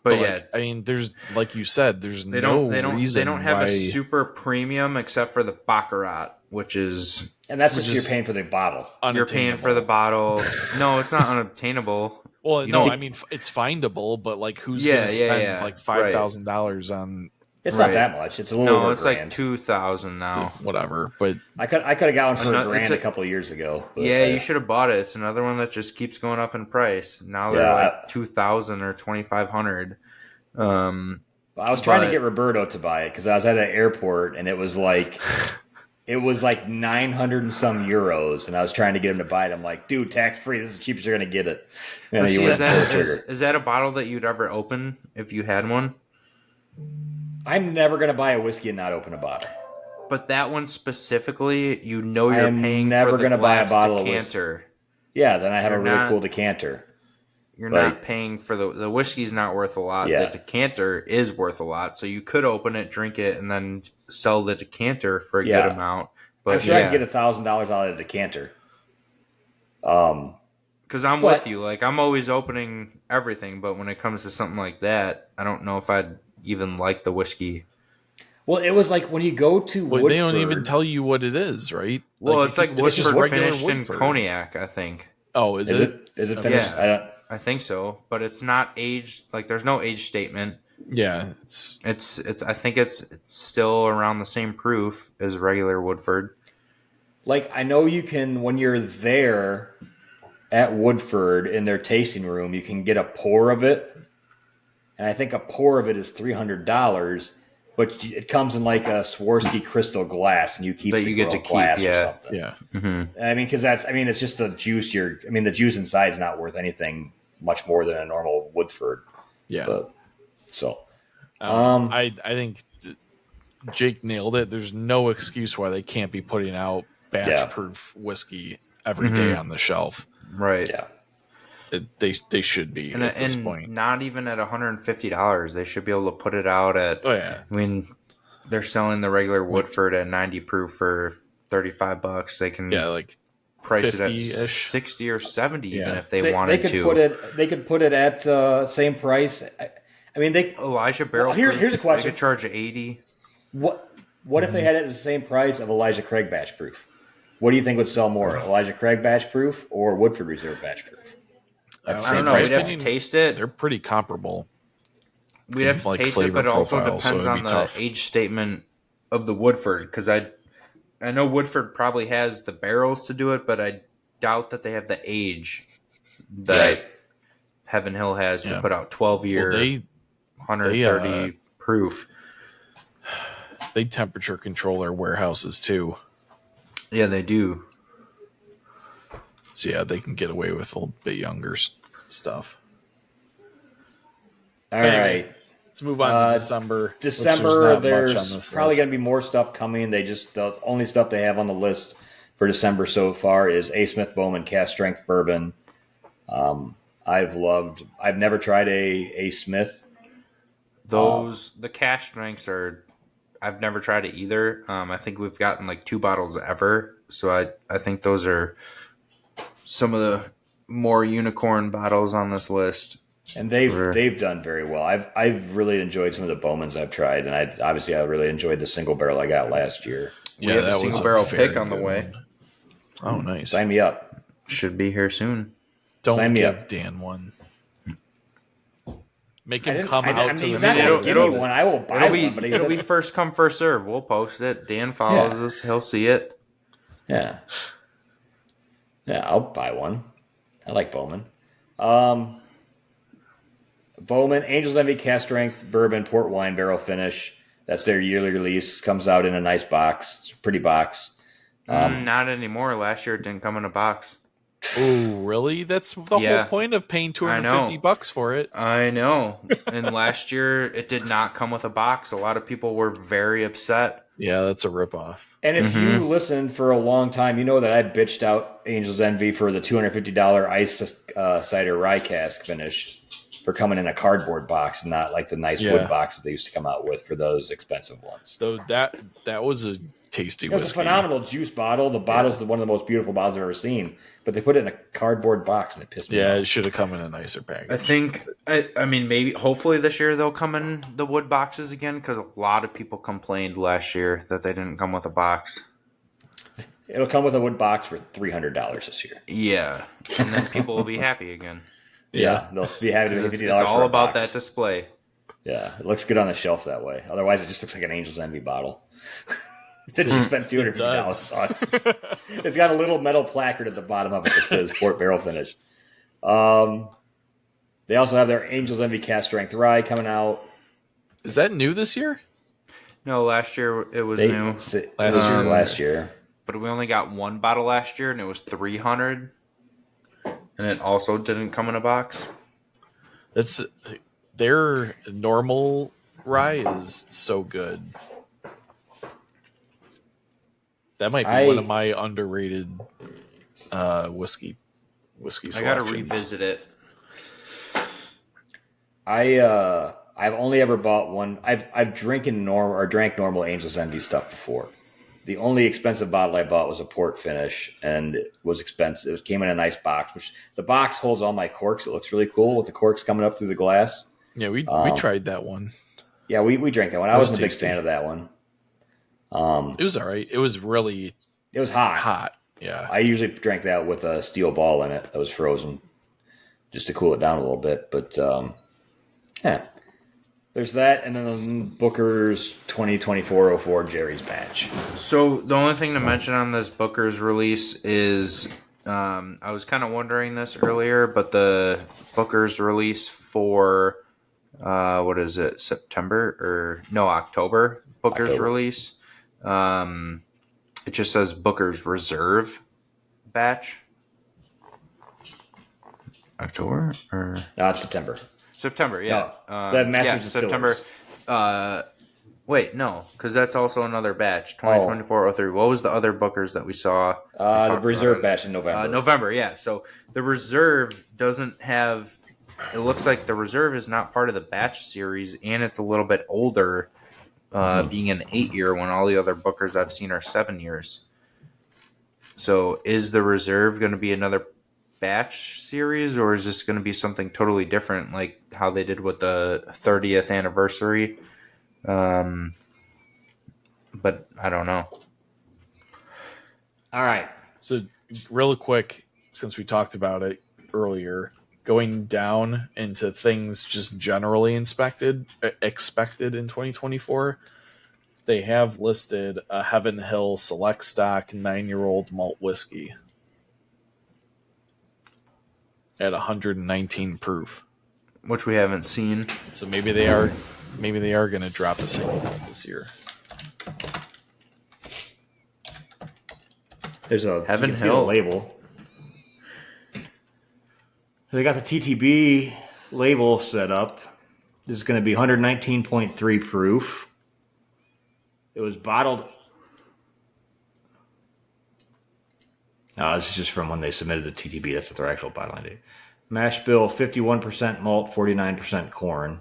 but yeah, I mean, there's like you said, there's they no don't reason they don't have why... a super premium except for the Baccarat, which is And that's just you're paying for the bottle. you're paying for the bottle. No, it's not unobtainable. Well, no, I mean it's findable, but like who's gonna spend like $5,000 on? It's not that much. It's a little over it's $1,000. like 2,000 now. Whatever, but I could have gotten one for It's $1,000 a couple of years ago. But you should have bought it. It's another one that just keeps going up in price. Now they're like 2,000 or 2,500. I was trying to get Roberto to buy it because I was at an airport and it was like 900 and some euros, and I was trying to get him to buy it. I'm like, dude, tax free. This is the cheapest you're gonna get it. And See, is that a bottle that you'd ever open if you had one? I'm never gonna buy a whiskey and not open a bottle. But that one specifically, you're paying never for the gonna buy a glass bottle decanter. of whiskey. Yeah, then I have You're a really not- cool decanter. You're Like- not paying for the whiskey's not worth a lot. Yeah. The decanter is worth a lot. So you could open it, drink it, and then sell the decanter for a good amount. But I'm sure I can get $1,000 out of the decanter. Because I'm with you. Like I'm always opening everything, but when it comes to something like that, I don't know if I'd even like the whiskey. Well, it was like when you go to Woodford, they don't even tell you what it is, right? Well, it's like just Woodford regular finished in cognac, I think. Oh, is it? Is it finished? Yeah. I think so, but it's not aged. Like there's no age statement. Yeah, It's. I think it's still around the same proof as regular Woodford. Like I know you can when you're there. at Woodford in their tasting room, you can get a pour of it, and I think a pour of it is $300, but it comes in like a Swarovski crystal glass, and you keep That the you get girl to glass keep, or yeah. something. Yeah. I mean, because it's just the juice. The juice inside is not worth anything much more than a normal Woodford. Yeah. But so, I think Jake nailed it. There's no excuse why they can't be putting out batch proof whiskey every day on the shelf. Right. yeah. They should be at this point. Not even at $150. They should be able to put it out at. Oh yeah. I mean, they're selling the regular Woodford at 90 proof for $35. They can like price it at 50-ish. 60 or 70 even Yeah. if they wanted could to. They could put it at same price. I mean, they Elijah Barrel. Well, here's a Proof, question. They could charge 80. What if they had it at the same price of Elijah Craig batch proof? What do you think would sell more, Elijah Craig batch proof or Woodford Reserve batch proof? At the I don't same know. price We'd have to point? taste it. They're pretty comparable. We'd have to like, taste it, flavor but it also profile, so depends it'd on be the tough. age statement of the Woodford. Because I know Woodford probably has the barrels to do it, but I doubt that they have the age that Right. Heaven Hill has to Yeah. put out 12-year, Well, they 130 proof. they temperature control their warehouses too. Yeah, they do. So yeah, they can get away with a little bit younger stuff. All Anyway, right. let's move on to December. which December, there's not much there's on this probably list. going to be more stuff coming. The only stuff they have on the list for December so far is A. Smith Bowman Cast Strength Bourbon. I've never tried a Smith. The cash strengths are. I've never tried it either. I think we've gotten like 2 bottles ever, so I think those are some of the more unicorn bottles on this list. And they've done very well. I've really enjoyed some of the Bowmans I've tried, and I really enjoyed the single barrel I got last year. We have a single barrel pick on the way. Oh, nice. Sign me up. Should be here soon. Don't sign me give up. Dan one. Make I him didn't- come I- out I'm to the not gonna store. give me one. I will buy one. But It'll be first come first serve. We'll post it. Dan follows us. He'll see it. yeah, I'll buy one. I like Bowman. Bowman Angels Envy Cast Strength Bourbon Port Wine Barrel Finish. That's their yearly release. Comes out in a nice box. It's a pretty box. Not anymore. Last year it didn't come in a box. Oh, really? That's the Yeah. whole point of paying I know. $250 for it. I know. And last year it did not come with a box. A lot of people were very upset. Yeah, that's a ripoff. And if you listened for a long time, you know that I bitched out Angels Envy for the $250 ice cider rye cask finish for coming in a cardboard box and not like the nice wood boxes they used to come out with for those expensive ones. So that was a tasty It was whiskey. a phenomenal juice bottle. The bottle's one of the most beautiful bottles I've ever seen, but they put it in a cardboard box and it pissed me Yeah, off. it should have come in a nicer package. I think, I mean, maybe, hopefully this year they'll come in the wood boxes again because a lot of people complained last year that they didn't come with a box. It'll come with a wood box for $300 this year. Yeah. And then people will be happy again. Yeah, they'll be happy to pay It's, $50 it's for all a about box. that display. Yeah, it looks good on the shelf that way. Otherwise, it just looks like an Angel's Envy bottle. Did you spend $250 on? It's got a little metal placard at the bottom of it that says Port Barrel Finish. They also have their Angel's Envy Cast Strength Rye coming out. Is that new this year? No, last year it was They, new. last year. But we only got one bottle last year and it was $300. And it also didn't come in a box. That's their normal rye is so good. That might be one of my underrated whiskey selections. I gotta revisit it. I've only ever bought one. I've drank normal Angel's Envy stuff before. The only expensive bottle I bought was a port finish, and it was expensive. It came in a nice box, which the box holds all my corks. It looks really cool with the corks coming up through the glass. Yeah, we tried that one. Yeah, we drank that one. I wasn't a big fan of that one. It was all right. It was really It was hot. hot. Yeah. I usually drank that with a steel ball in it that was frozen, just to cool it down a little bit. But yeah, there's that, and then Booker's 2024-04 Jerry's batch. So the only thing to mention on this Booker's release is I was kind of wondering this earlier, but the Booker's release for what is it, September or no, October? Booker's October. release. It just says Booker's Reserve batch. October or It's September. September, yeah. No, the Masters yeah, September. Distillers. Wait, no, because that's also another batch. 2024-03. What was the other Bookers that we saw? The Reserve batch in November. November, yeah. So the Reserve doesn't have. It looks like the Reserve is not part of the batch series, and it's a little bit older, being an 8-year when all the other Bookers I've seen are 7 years. So is the Reserve going to be another batch series, or is this going to be something totally different, like how they did with the 30th anniversary? But I don't know. All right. So, real quick, since we talked about it earlier, going down into things just generally expected in 2024, they have listed a Heaven Hill Select Stock 9-year-old malt whiskey at 119 proof, Which we haven't seen. so maybe they are going to drop a single this year. There's a Heaven you can see Hill. the label. They got the TTB label set up. This is going to be 119.3 proof. It was bottled. No, this is just from when they submitted the TTB. That's what their actual bottling date. Mash bill: 51% malt, 49% corn.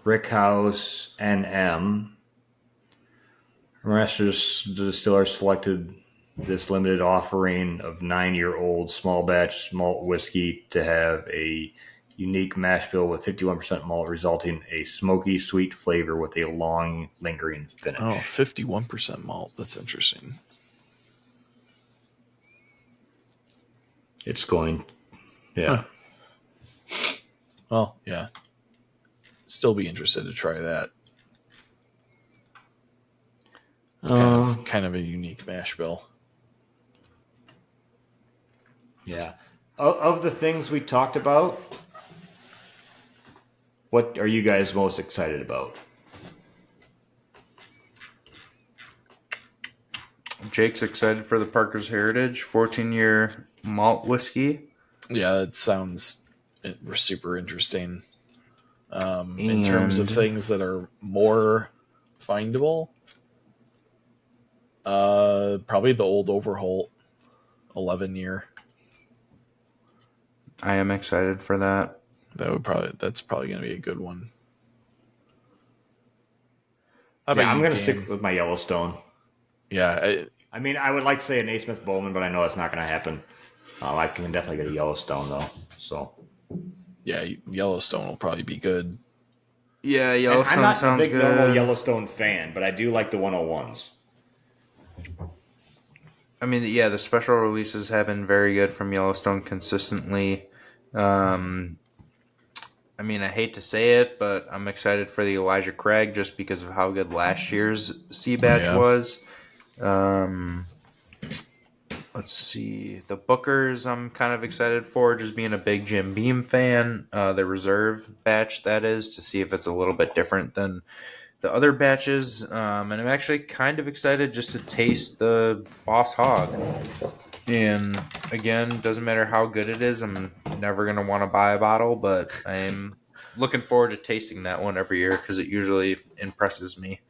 Brickhouse NM. Masters Distiller selected this limited offering of 9-year-old small batch malt whiskey to have a unique mash bill with 51% malt, resulting in a smoky, sweet flavor with a long, lingering finish. Oh, 51% malt. That's interesting. It's going, yeah. Huh. Well, yeah. Still be interested to try that. It's kind of a unique mash bill. Yeah. Of the things we talked about, what are you guys most excited about? Jake's excited for the Parker's Heritage 14-year malt whiskey. Yeah, it sounds super interesting. In terms of things that are more findable, probably the old Overholt 11-year. I am excited for that. That's probably going to be a good one. I'm going to stick with my Yellowstone. Yeah, I mean, I would like to say a Naismith Bowman, but I know that's not going to happen. I can definitely get a Yellowstone, though. So, yeah, Yellowstone will probably be good. Yeah, Yellowstone I'm not sounds a big good. normal Yellowstone fan, but I do like the 101s. I mean, yeah, the special releases have been very good from Yellowstone consistently. I mean, I hate to say it, but I'm excited for the Elijah Craig just because of how good last year's C batch was. Let's see. The Bookers I'm kind of excited for, just being a big Jim Beam fan. The Reserve batch, that is, to see if it's a little bit different than the other batches. And I'm actually kind of excited just to taste the Boss Hog. And again, doesn't matter how good it is, I'm never going to want to buy a bottle, but I'm looking forward to tasting that one every year because it usually impresses me.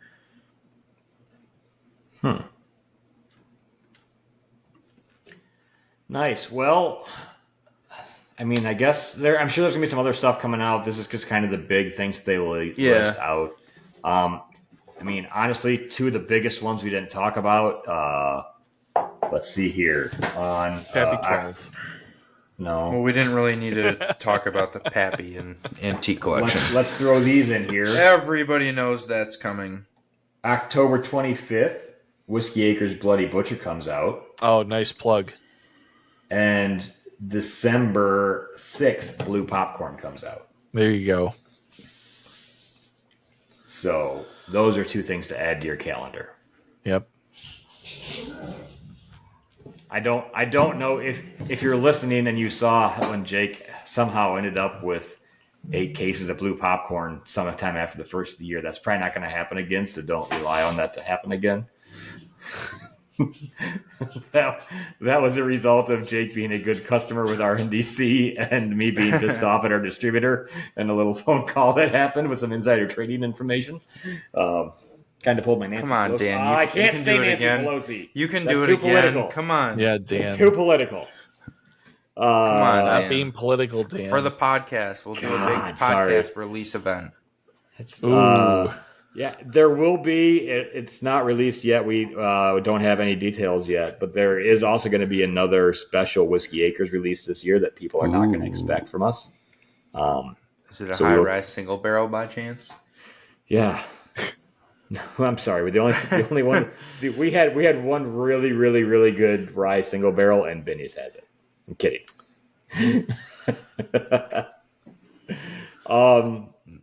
Nice. Well, I mean, I guess I'm sure there's gonna be some other stuff coming out. This is just kind of the big things they list out. I mean, honestly, two of the biggest ones we didn't talk about. Let's see here on Pappy 12. No. Well, we didn't really need to talk about the Pappy and Antique Collection. Let's throw these in here. Everybody knows that's coming. October 25th, Whiskey Acres Bloody Butcher comes out. Oh, nice plug. And December 6th, Blue Popcorn comes out. There you go. So those are two things to add to your calendar. Yep. I don't know if you're listening and you saw when Jake somehow ended up with 8 cases of blue popcorn sometime after the first of the year. That's probably not going to happen again, so don't rely on that to happen again. that was a result of Jake being a good customer with RNDC and me being pissed off at our distributor and a little phone call that happened with some insider trading information. Kind of pulled my Nancy Come on, Pelosi. Dan. I can't say do it Nancy again. Pelosi. You can That's do it too again. political. Come on. Yeah, It's Dan. too political. Come on, Stop Dan. being political, Dan. For the podcast, we'll do a big God, podcast sorry. release event. It's, Ooh. yeah, there will be. It's not released yet. We don't have any details yet, but there is also going to be another special Whiskey Acres release this year that people are not going to expect from us. Is it a So high-rise single barrel by chance? Yeah. No, I'm sorry. The only one we had one really, really, really good rye single barrel, and Benny's has it. I'm kidding.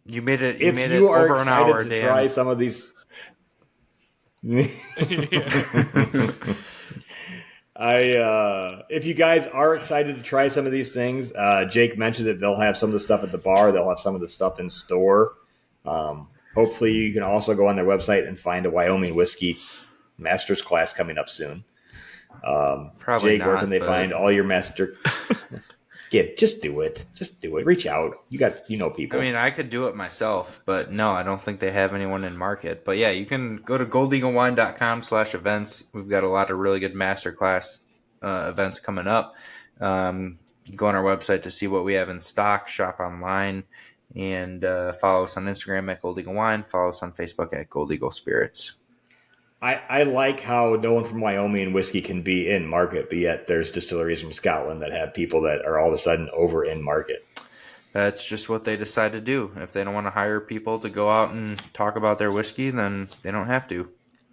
You made it. If made you it are over an excited hour, to Dan. try some of these, if you guys are excited to try some of these things, Jake mentioned that they'll have some of the stuff at the bar. They'll have some of the stuff in store. Hopefully, you can also go on their website and find a Wyoming whiskey master's class coming up soon. Probably Jake, where not, can they but- find all your master? Just do it. Just do it. Reach out. You know people. I mean, I could do it myself, but no, I don't think they have anyone in market. But yeah, you can go to goldeaglewine.com/events. We've got a lot of really good masterclass events coming up. Go on our website to see what we have in stock, shop online, and follow us on Instagram at Gold Eagle Wine. Follow us on Facebook at Gold Eagle Spirits. I like how no one from Wyoming whiskey can be in market, but yet there's distilleries from Scotland that have people that are all of a sudden over in market. That's just what they decide to do. If they don't want to hire people to go out and talk about their whiskey, then they don't have to.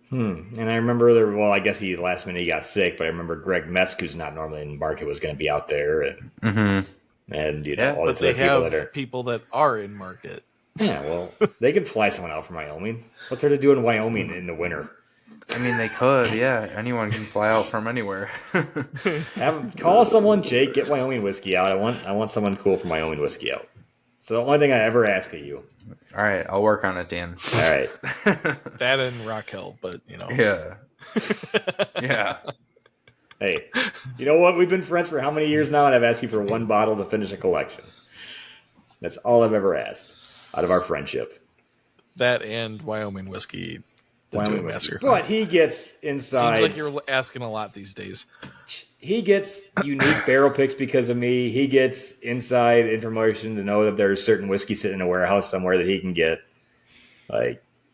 And I remember I guess last minute he got sick, but I remember Greg Mesk, who's not normally in market, was going to be out there, and all But these they other people have that are. people that are in market. Yeah, well, they could fly someone out from Wyoming. What's there to do in Wyoming in the winter? I mean, they could, yeah. Anyone can fly out from anywhere. Call someone, Jake. Get Wyoming whiskey out. I want someone cool from Wyoming whiskey out. So the only thing I ever ask of you. All right, I'll work on it, Dan. All right. That and Raquel, but Yeah. Yeah. Hey, you know what? We've been friends for how many years now, and I've asked you for one bottle to finish a collection. That's all I've ever asked out of our friendship. that and Wyoming whiskey. Wyoming Master. whiskey. But he gets inside. Seems like you're asking a lot these days. He gets unique barrel picks because of me. He gets inside information to know that there's certain whiskey sitting in a warehouse somewhere that he can get.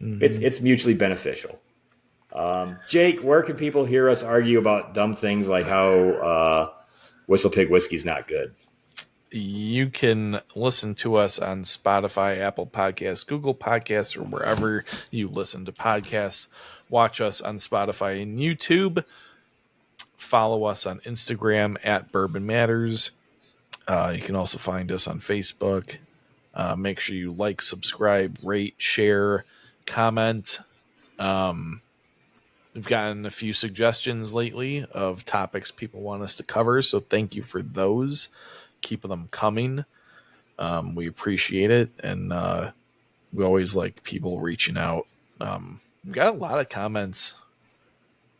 It's mutually beneficial. Jake, where can people hear us argue about dumb things like how Whistle Pig whiskey's not good? You can listen to us on Spotify, Apple Podcasts, Google Podcasts, or wherever you listen to podcasts. Watch us on Spotify and YouTube. Follow us on Instagram at Bourbon Matters. You can also find us on Facebook. Make sure you like, subscribe, rate, share, comment. We've gotten a few suggestions lately of topics people want us to cover, so thank you for those. Keep them coming. We appreciate it, and we always like people reaching out. We've got a lot of comments,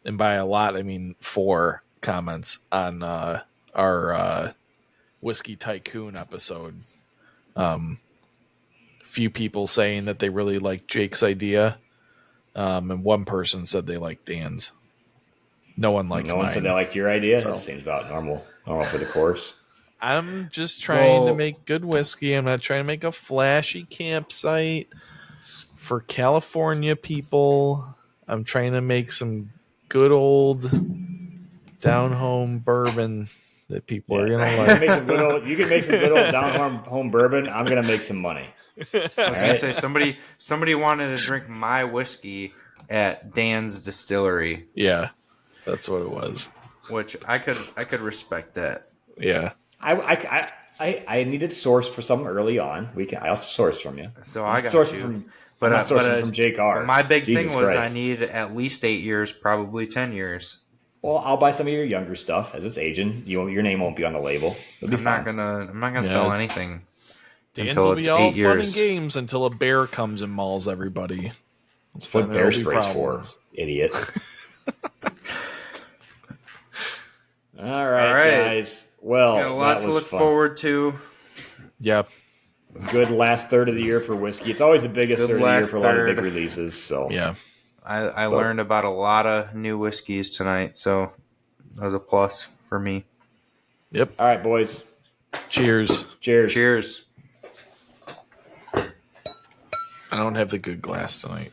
and by a lot I mean 4 comments on our Whiskey Tycoon episode. Few people saying that they really like Jake's idea, and one person said they like Dan's. No one liked No one mine. said they liked your idea. So. That seems about normal for the course. I'm just trying to make good whiskey. I'm not trying to make a flashy campsite for California people. I'm trying to make some good old down home bourbon that people are gonna like. You can make some good old down home bourbon. I'm gonna make some money. I was gonna say somebody wanted to drink my whiskey at Dan's Distillery. Yeah, that's what it was. Which I could respect that. Yeah. I needed to source for some early on. I also sourced from you. So I got sourced you. from, But sourcing from Jake R. My big Jesus thing was Christ. I need at least 8 years, probably 10 years. Well, I'll buy some of your younger stuff as it's aging. Your name won't be on the label. It'll be I'm fine. not gonna Yeah. sell anything Dan's until will it's be all 8 fun and years. games until a bear comes and mauls everybody. That's what Then bear there'll be sprays for, problems. idiot. All All right, right. guys. Well, Got a lot that to was look fun. forward to. Yep. Good last third of the year for whiskey. It's always the biggest Good third of the year last for a lot of big third. releases. So Yeah. I But- learned about a lot of new whiskeys tonight, so that was a plus for me. Yep. all right, boys. Cheers. Cheers. Cheers. I don't have the good glass tonight.